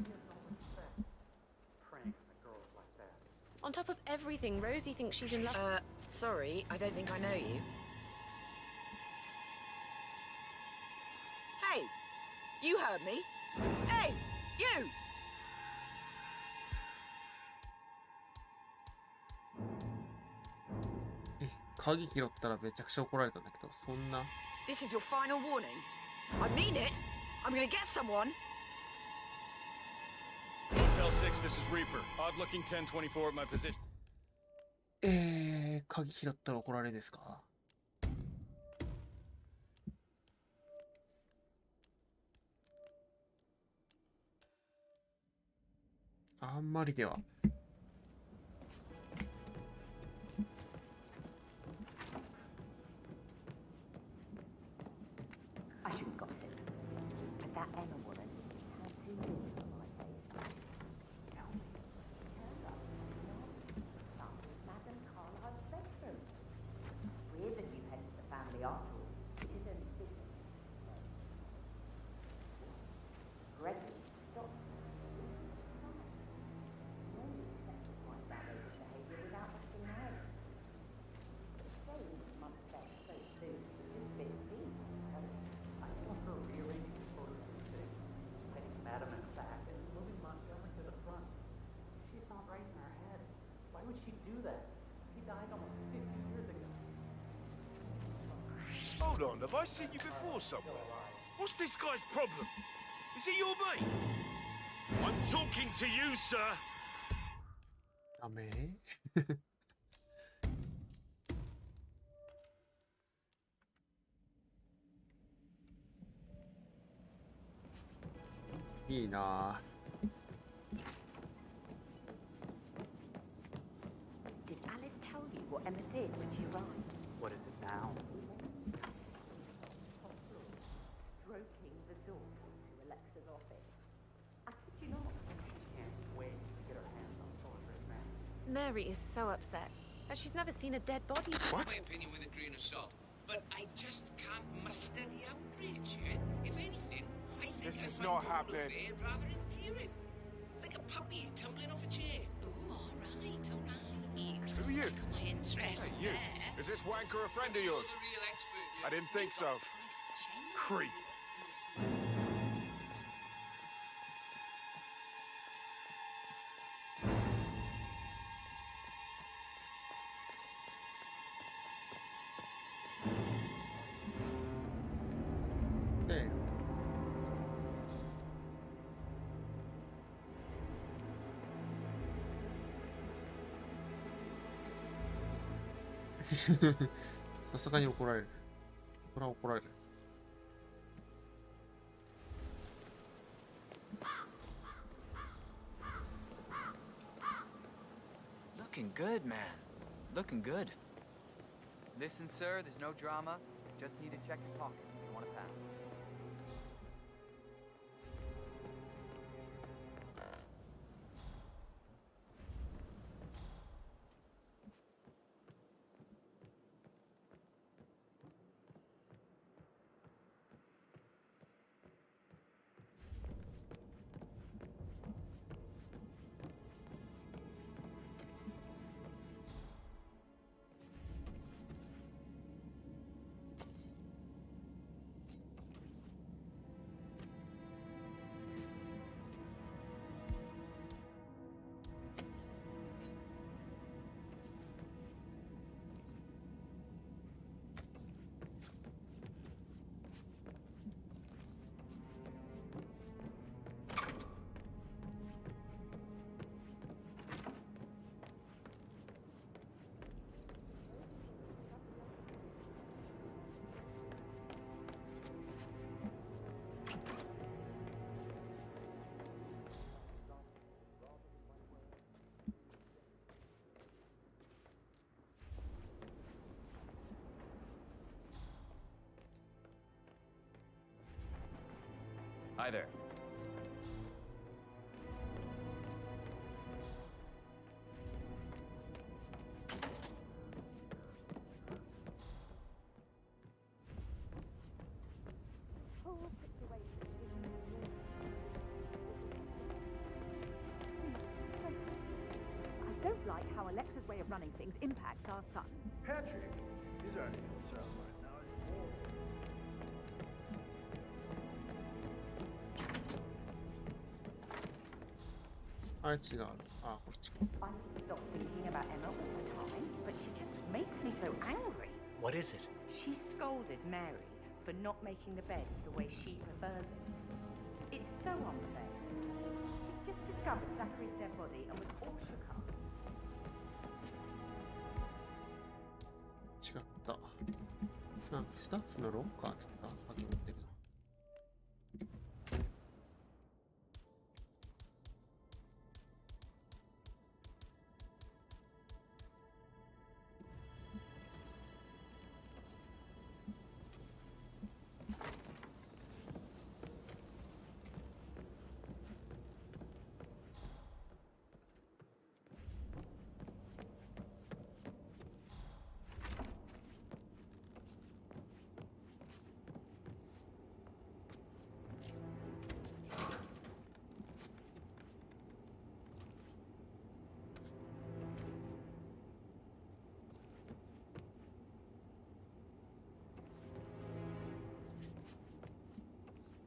She has no respect. Praying for girls like that. On top of everything, Rosie thinks she's in love. Sorry, I don't think I know you. Hey! You heard me! Hey! You!え、鍵拾ったらめちゃくちゃ怒られたんだけど、そんな。 This is your final warning. I mean it. I'm gonna get someone. Hotel 6, this is Reaper. Odd-looking 1024 at my position. 鍵拾ったら怒られですか？あんまりでは。I shouldn't gossip. But that Emma woman had 2 years on my face. Tell me. Turned up from Madame Carlyle's bedroom. We're the new head of the family after all. It is only business. Gregory, stop. Normally expect to find that behaviour without asking her. But saying Mum said so soon is just a bit deep. I want her rearranging the photos of the city, putting Madam in the back and moving Montgomery to the front. She's not right in her head. Why would she do that? He died almost 50 years ago. Hold on, have I seen you before somewhere? What's this guy's problem? Is he your mate? I'm talking to you, sir. ダメいいな。 Did Alice tell you what Emma did when she arrived? What is it now? Broking the door to Alexa's office. I kid you not. She can't wait to get her hands on Sorcerer's man. Mary is so upset. She's never seen a dead body. My opinion with a grain of salt, but I just can't muster the outrage. If anything, I think I find the whole affair rather endearing. Like a puppy tumbling off a chair. Ooh, all right, all right. Who are you? Look at my interest Hey, you. there. Is this wanker a friend of yours? The real expert. I didn't think so. Creep. There. さすがに怒られる。これは怒られる。 Looking good, man. Looking good. Listen, sir, there's no drama. Just need to check your pockets if you want to pass. Hi there. I don't like how Alexa's way of running things impacts our son. Patrick is only concerned right now.あれ違う。あ、こっちか。 I stop thinking about Emma all the time, but she just makes me so angry. What is it? She scolded Mary for not making the bed the way she prefers it. It's so unfair. She's just discovered Zachary's dead body and was all shook up. 違った。なんかスタッフのロッカーっつった鍵持ってるの。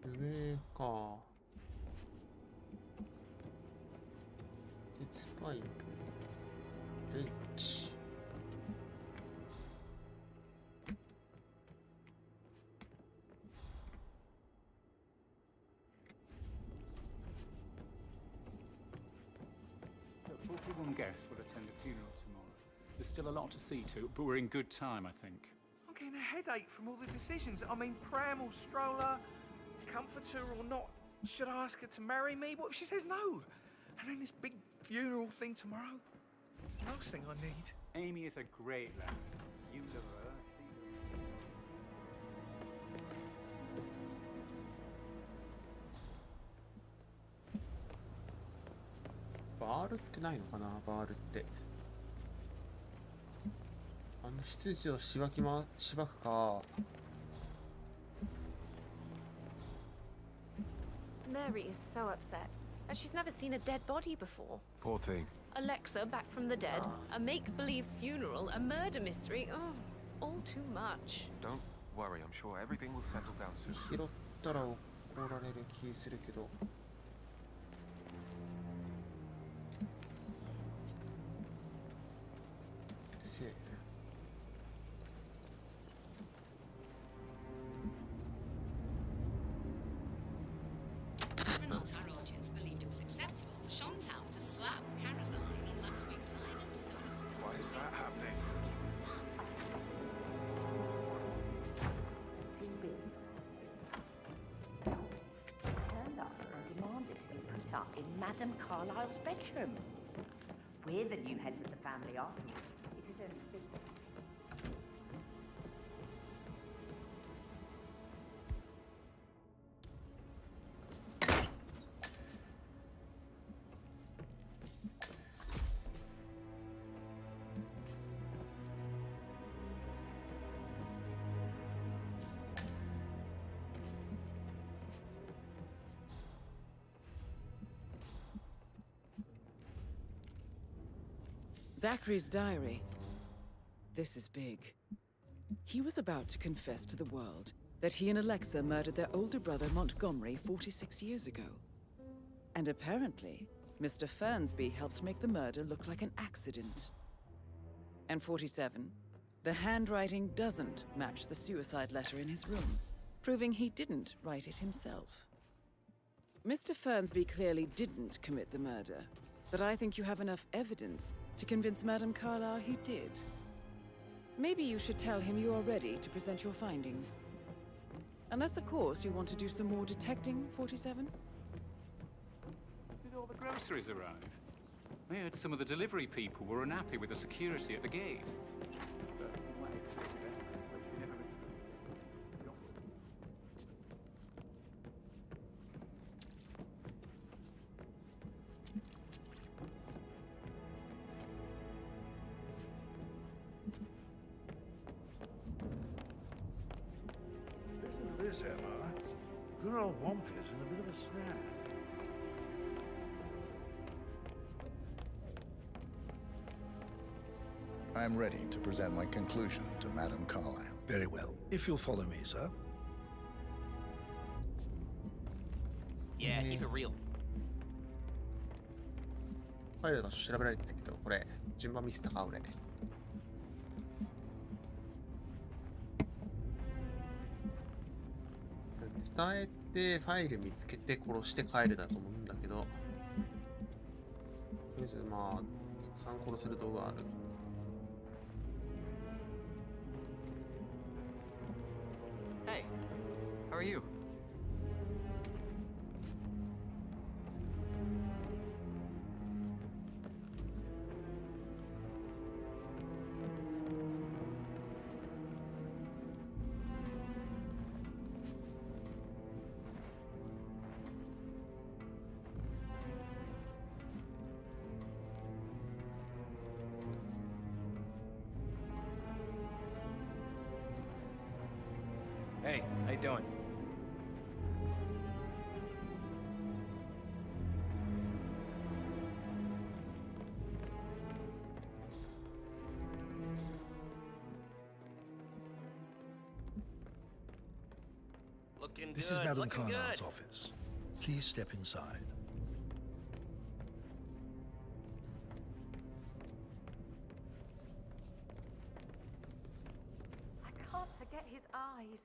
上か。鉄パイプ。レンチ。Look, 41 guests will attend the funeral tomorrow. There's still a lot to see to, but we're in good time, I think. I'm getting a headache from all the decisions. I mean, pram or stroller, comfort her or not. Should I ask her to marry me? What if she says no? And then this big funeral thing tomorrow? It's the last thing I need. Amy is a great lad. You love her, she loves you. バールってないのかな、バールって。あの執事をしばくか。Mary is so upset, as she's never seen a dead body before. Poor thing. Alexa back from the dead, a make-believe funeral, a murder mystery. Oh, it's all too much. Don't worry, I'm sure everything will settle down soon. 拾ったら怒られる気するけど。せえ。Not our audience believed it was acceptable for Chantal to slap Caroline in last week's live episode of Star Why is that happening? Turned up and demanded to be put up in Madame Carlyle's bedroom. We're the new heads of the family afterwards. It is only fitting. Zachary's diary. This is big. He was about to confess to the world that he and Alexa murdered their older brother Montgomery 46 years ago. And apparently, Mr. Fernsby helped make the murder look like an accident. And 47, the handwriting doesn't match the suicide letter in his room, proving he didn't write it himself. Mr. Fernsby clearly didn't commit the murder, but I think you have enough evidence to convince Madame Carlyle he did. Maybe you should tell him you are ready to present your findings. Unless, of course, you want to do some more detecting, 47? Did all the groceries arrive? I heard some of the delivery people were unhappy with the security at the gate. this, Emma. Good old Wampus in a bit of a snare. I'm ready to present my conclusion to Madame Carlyle. Very well. If you'll follow me, sir. Yeah, keep it real. ファイルの調べられてたけど、これ、順番ミスったか、俺。伝えて、ファイル見つけて殺して帰るだと思うんだけど、とりあえず、まあ、たくさん殺せる動画ある。Hey, how are you? Hey, how you doing? Looking This good, is Madame looking Carlyle's good. office. Please step inside. I can't forget his eyes.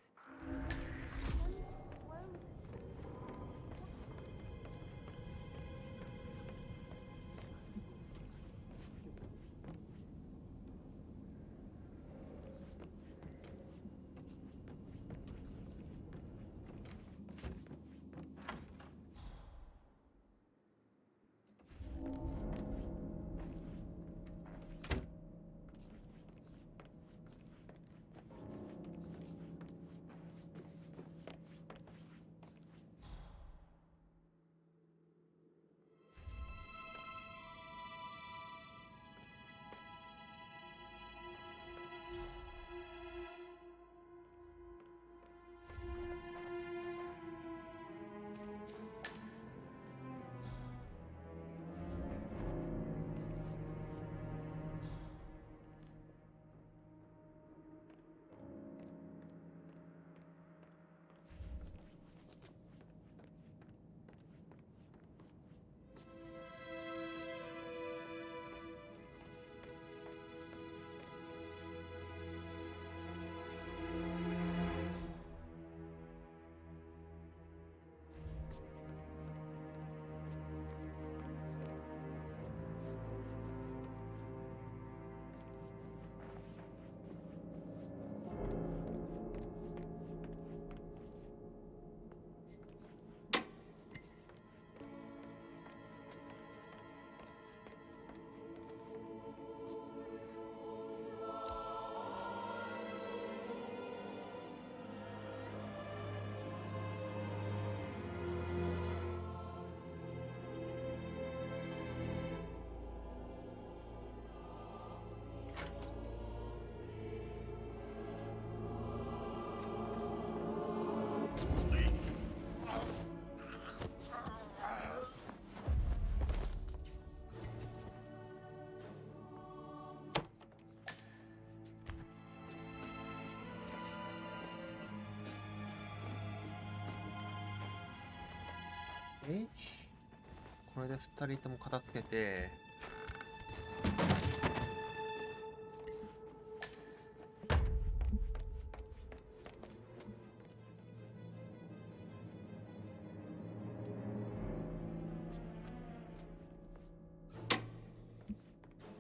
これで2人とも片付けて、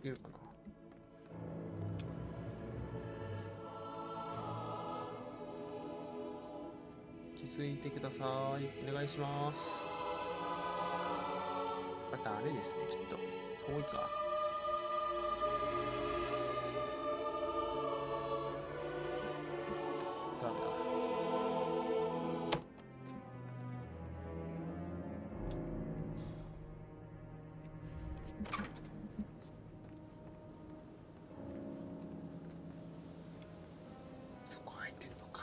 いけるかな。気づいてください。お願いします。これダメですね、きっと。遠いか。ダメだ。そこ空いてんのか。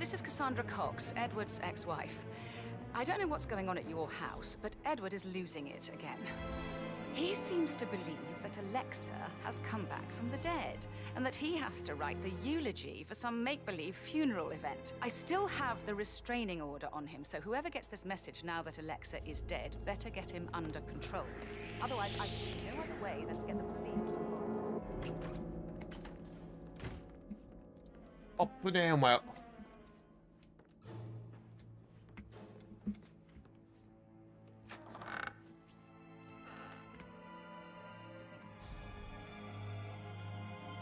this is Cassandra Cox, Edward's ex-wife. I don't know what's going on at your house, but Edward is losing it again. He seems to believe that Alexa has come back from the dead, and that he has to write the eulogy for some make-believe funeral event. I still have the restraining order on him, so whoever gets this message now that Alexa is dead better get him under control. Otherwise, I see no other way than to get the police involved. あっぶねえお前。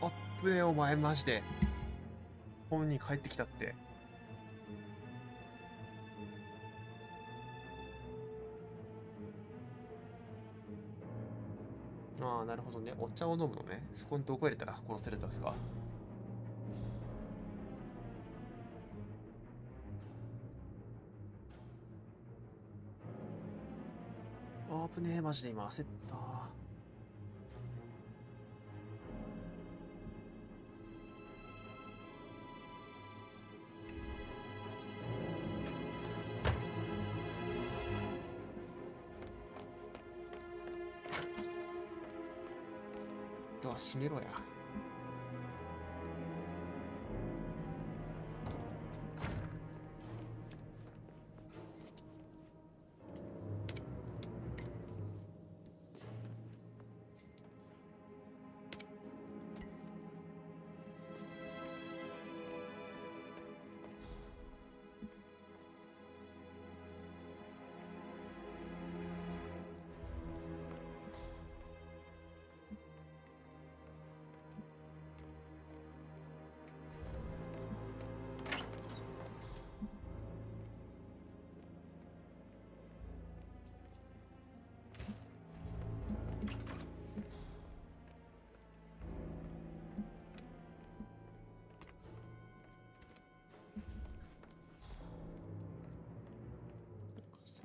あっぶねえお前マジで。本に帰ってきたって。ああ、なるほどね。お茶を飲むのね。そこに毒を入れたら殺せるだけか。あぶねえマジで今焦った。ドア閉めろや。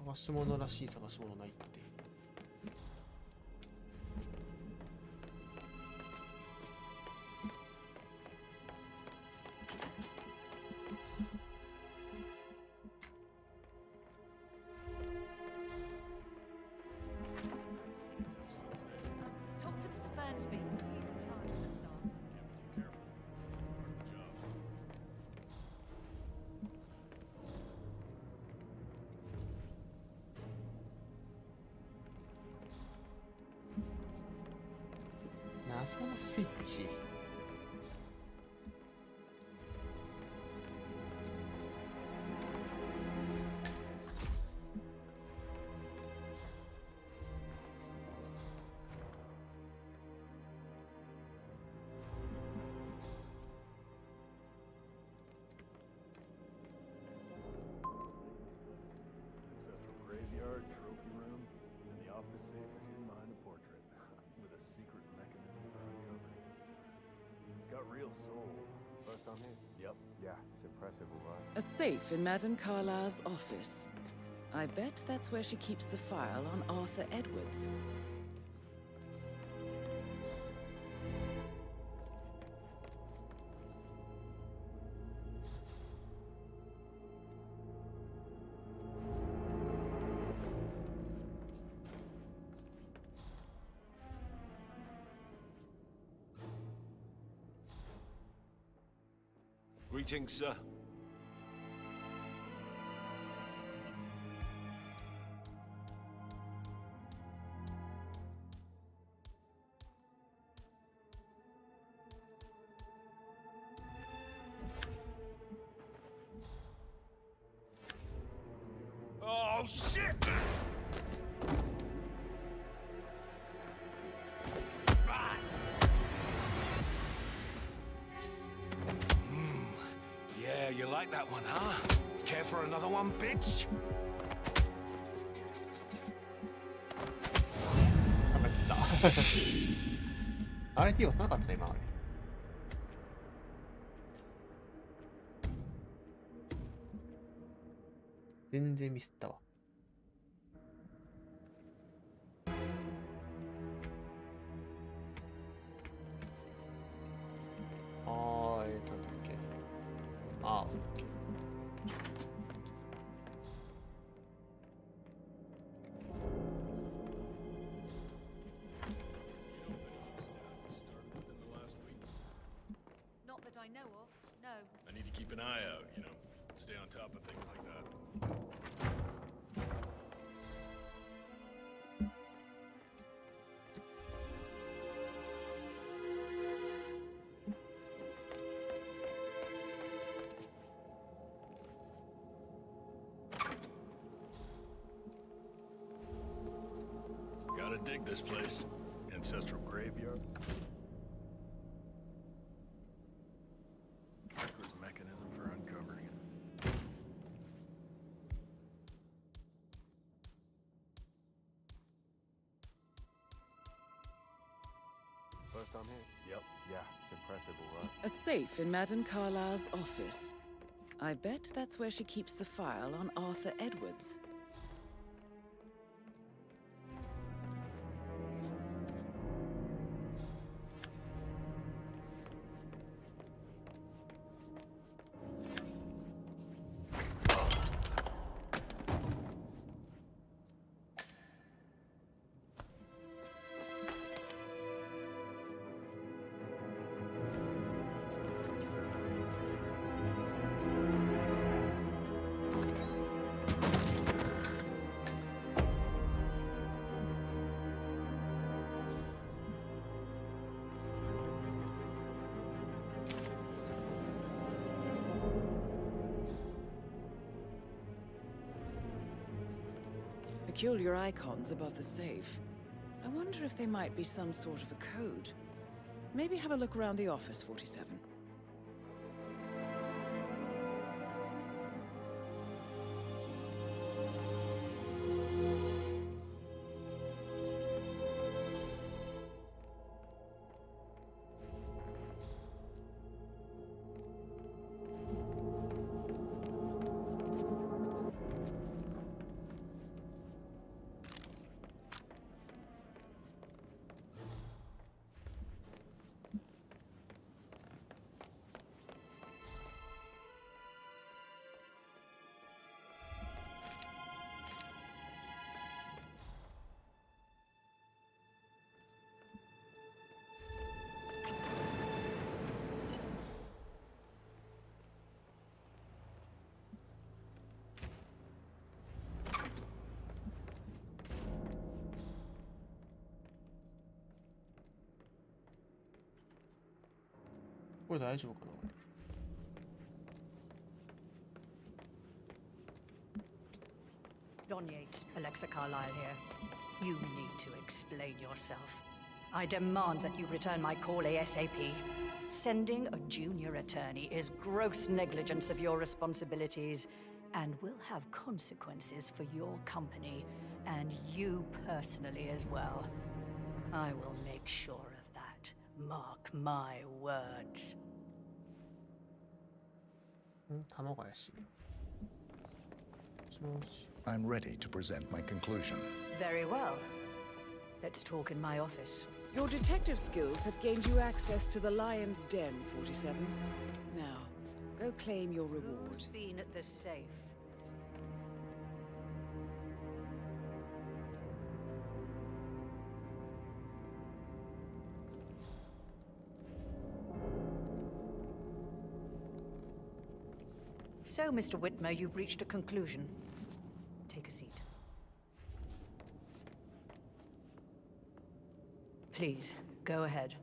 探し物らしい探し物ないって。Talk to Mr. Fernsby.謎のスイッチ。Graveyard, trophy room, and the office safe is hidden behind a portrait with a secret mechanism for uncovering it. It's got real soul. First on here? Yep. Yeah, it's impressive, right? A safe in Madame Carlyle's office. I bet that's where she keeps the file on Arthur Edwards. Greetings, sir. Oh, shit! Yeah, you like that one, huh? Care for another one, bitch? 試した。RT はなかった今あれ。全然ミスったわ。なんだっけ。ああ。know of, no. I need to keep an eye out, you know, stay on top of things like that. Gotta dig this place. Ancestral graveyard. Secret mechanism for uncovering it. First time here? Yep. Yeah, it's impressive, all right. A safe in Madame Carlyle's office. I bet that's where she keeps the file on Arthur Edwards. Peculiar icons above the safe. I wonder if they might be some sort of a code. Maybe have a look around the office, 47.これ大丈夫かなこれ。Don Yates, Alexa Carlyle here. You need to explain yourself. I demand that you return my call ASAP. Sending a junior attorney is gross negligence of your responsibilities and will have consequences for your company and you personally as well. I will make sure of that. Mark my words. 卵怪しい。もしもし。I'm ready to present my conclusion. Very well. Let's talk in my office. Your detective skills have gained you access to the Lion's Den, 47. Now, go claim your reward. Who's been at the safe? So, Mr. Whitmer, you've reached a conclusion. Take a seat. Please, go ahead.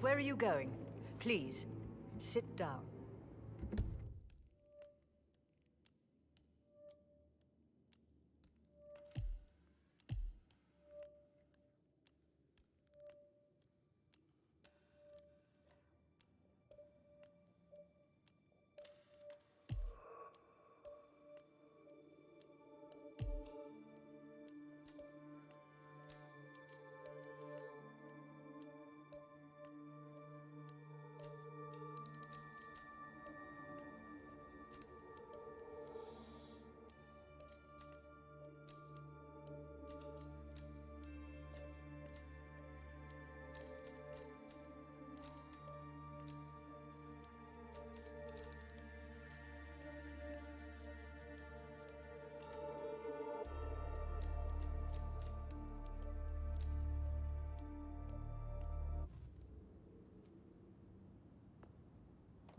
Where are you going? Please, sit down.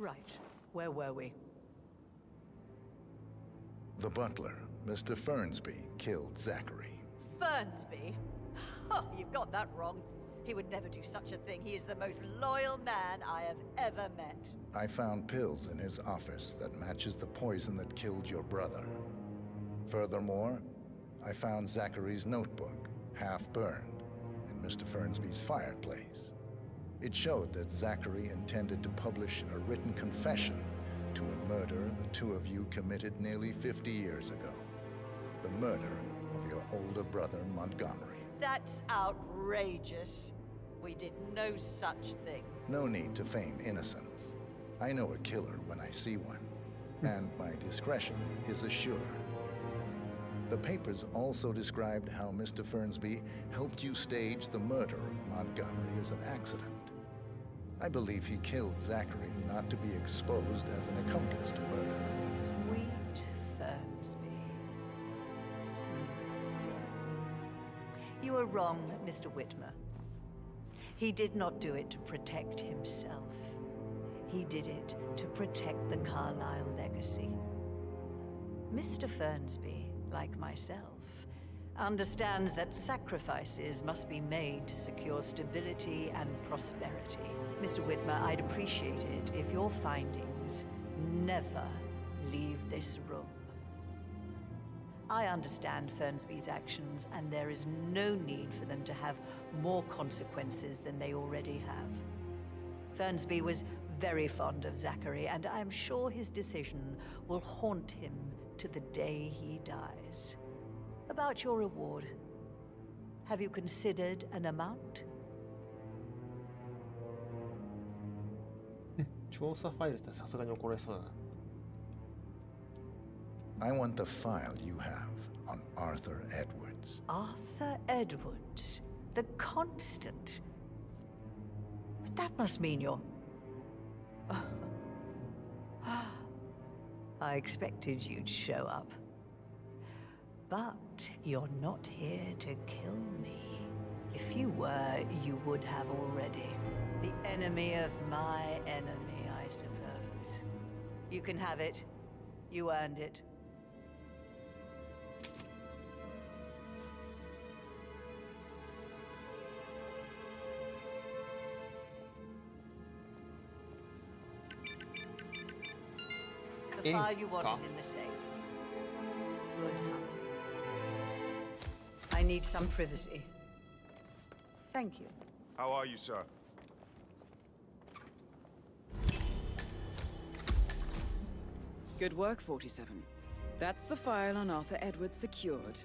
Right. Where were we? The butler, Mr. Fernsby, killed Zachary. Fernsby? Oh, you've got that wrong. He would never do such a thing. He is the most loyal man I have ever met. I found pills in his office that matches the poison that killed your brother. Furthermore, I found Zachary's notebook, half burned, in Mr. Fernsby's fireplace. It showed that Zachary intended to publish a written confession to a murder the two of you committed nearly 50 years ago. The murder of your older brother, Montgomery. That's outrageous. We did no such thing. No need to feign innocence. I know a killer when I see one, and my discretion is assured. The papers also described how Mr. Fernsby helped you stage the murder of Montgomery as an accident. I believe he killed Zachary not to be exposed as an accomplice to murder. Sweet Fernsby. You are wrong, Mr. Whitmer. He did not do it to protect himself. He did it to protect the Carlyle legacy. Mr. Fernsby, like myself, understands that sacrifices must be made to secure stability and prosperity. Mr. Whitmer, I'd appreciate it if your findings never leave this room. I understand Fernsby's actions, and there is no need for them to have more consequences than they already have. Fernsby was very fond of Zachary, and I'm sure his decision will haunt him to the day he dies. About your reward, have you considered an amount? 調査ファイルってさすがに怒られそうだな。I want the file you have on Arthur Edwards. Arthur Edwards, the Constant. That must mean you're... I expected you'd show up. But you're not here to kill me. If you were, you would have already. The enemy of my enemy, I suppose. You can have it. You earned it. The file you want is in the safe. Good hunting. I need some privacy. Thank you. How are you, sir? Good work, 47. That's the file on Arthur Edwards secured.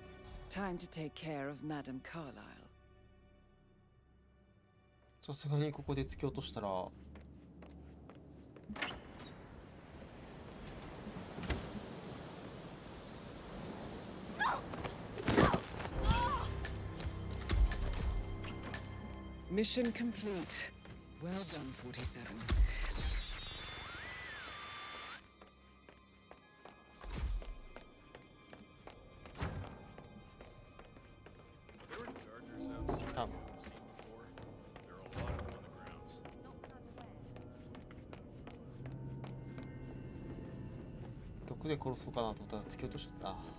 Time to take care of Madame Carlyle. さすがにここで突き落としたらMission complete. Well done, 47. There were gardeners outside I haven't seen before. There are a lot of them on the grounds. どこで殺そうかなと思ったら突き落としちゃった。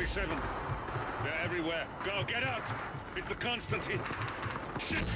47. They're everywhere. Go, get out! It's the Constantine. Shit!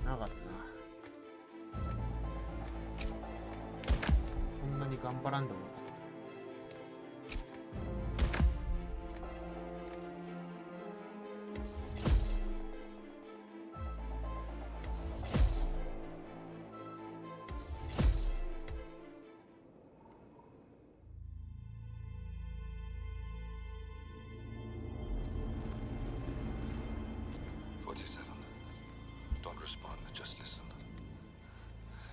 なかったな。こんなに頑張らんでもよかった。Don't respond, just listen.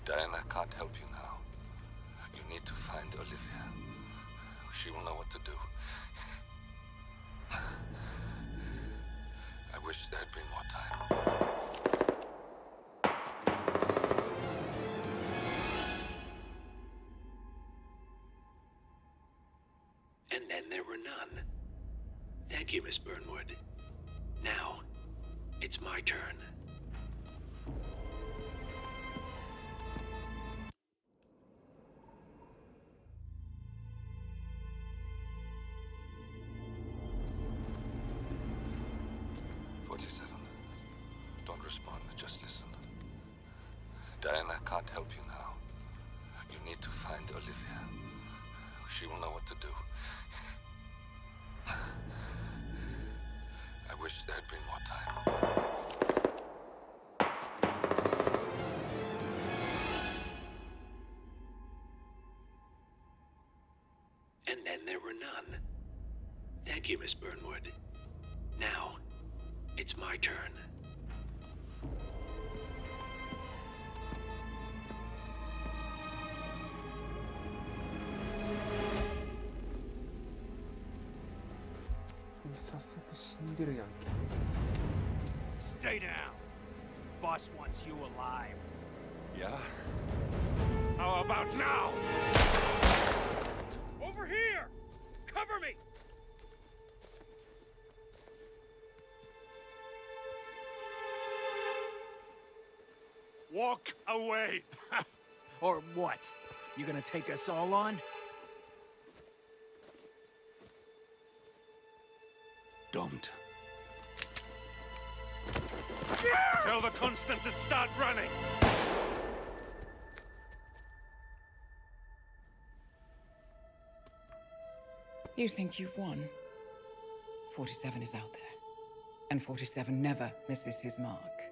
Diana can't help you now. You need to find Olivia. She will know what to do. I wish there had been more time. And then there were none. Thank you, Miss Burnwood. Now, it's my turn. Don't respond, just listen. Diana can't help you now. You need to find Olivia. She will know what to do. I wish there had been more time. And then there were none. Thank you, Miss Burnwood. Now, it's my turn. Stay down. Boss wants you alive. Yeah? How about now? Over here! Cover me! Walk away! Or what? You gonna take us all on? Don't. Tell the Constant to start running! You think you've won? 47 is out there. And 47 never misses his mark.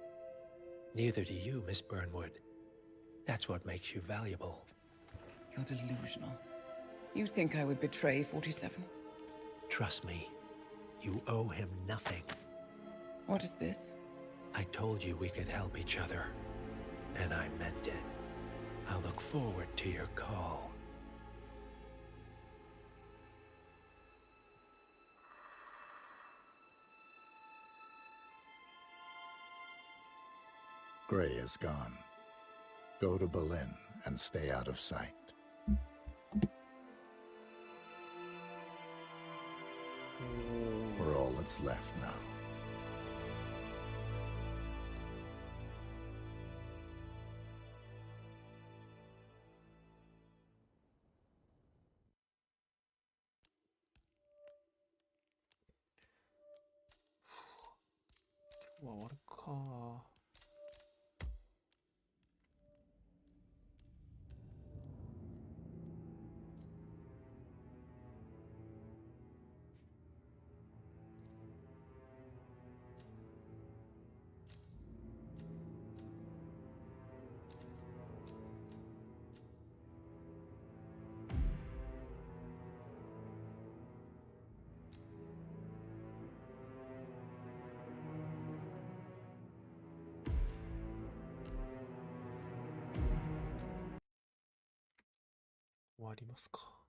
Neither do you, Miss Burnwood. That's what makes you valuable. You're delusional. You think I would betray 47? Trust me, you owe him nothing. What is this? I told you we could help each other, and I meant it. I'll look forward to your call. Gray is gone. Go to Berlin and stay out of sight. We're all that's left now. What a car. 終わりますか。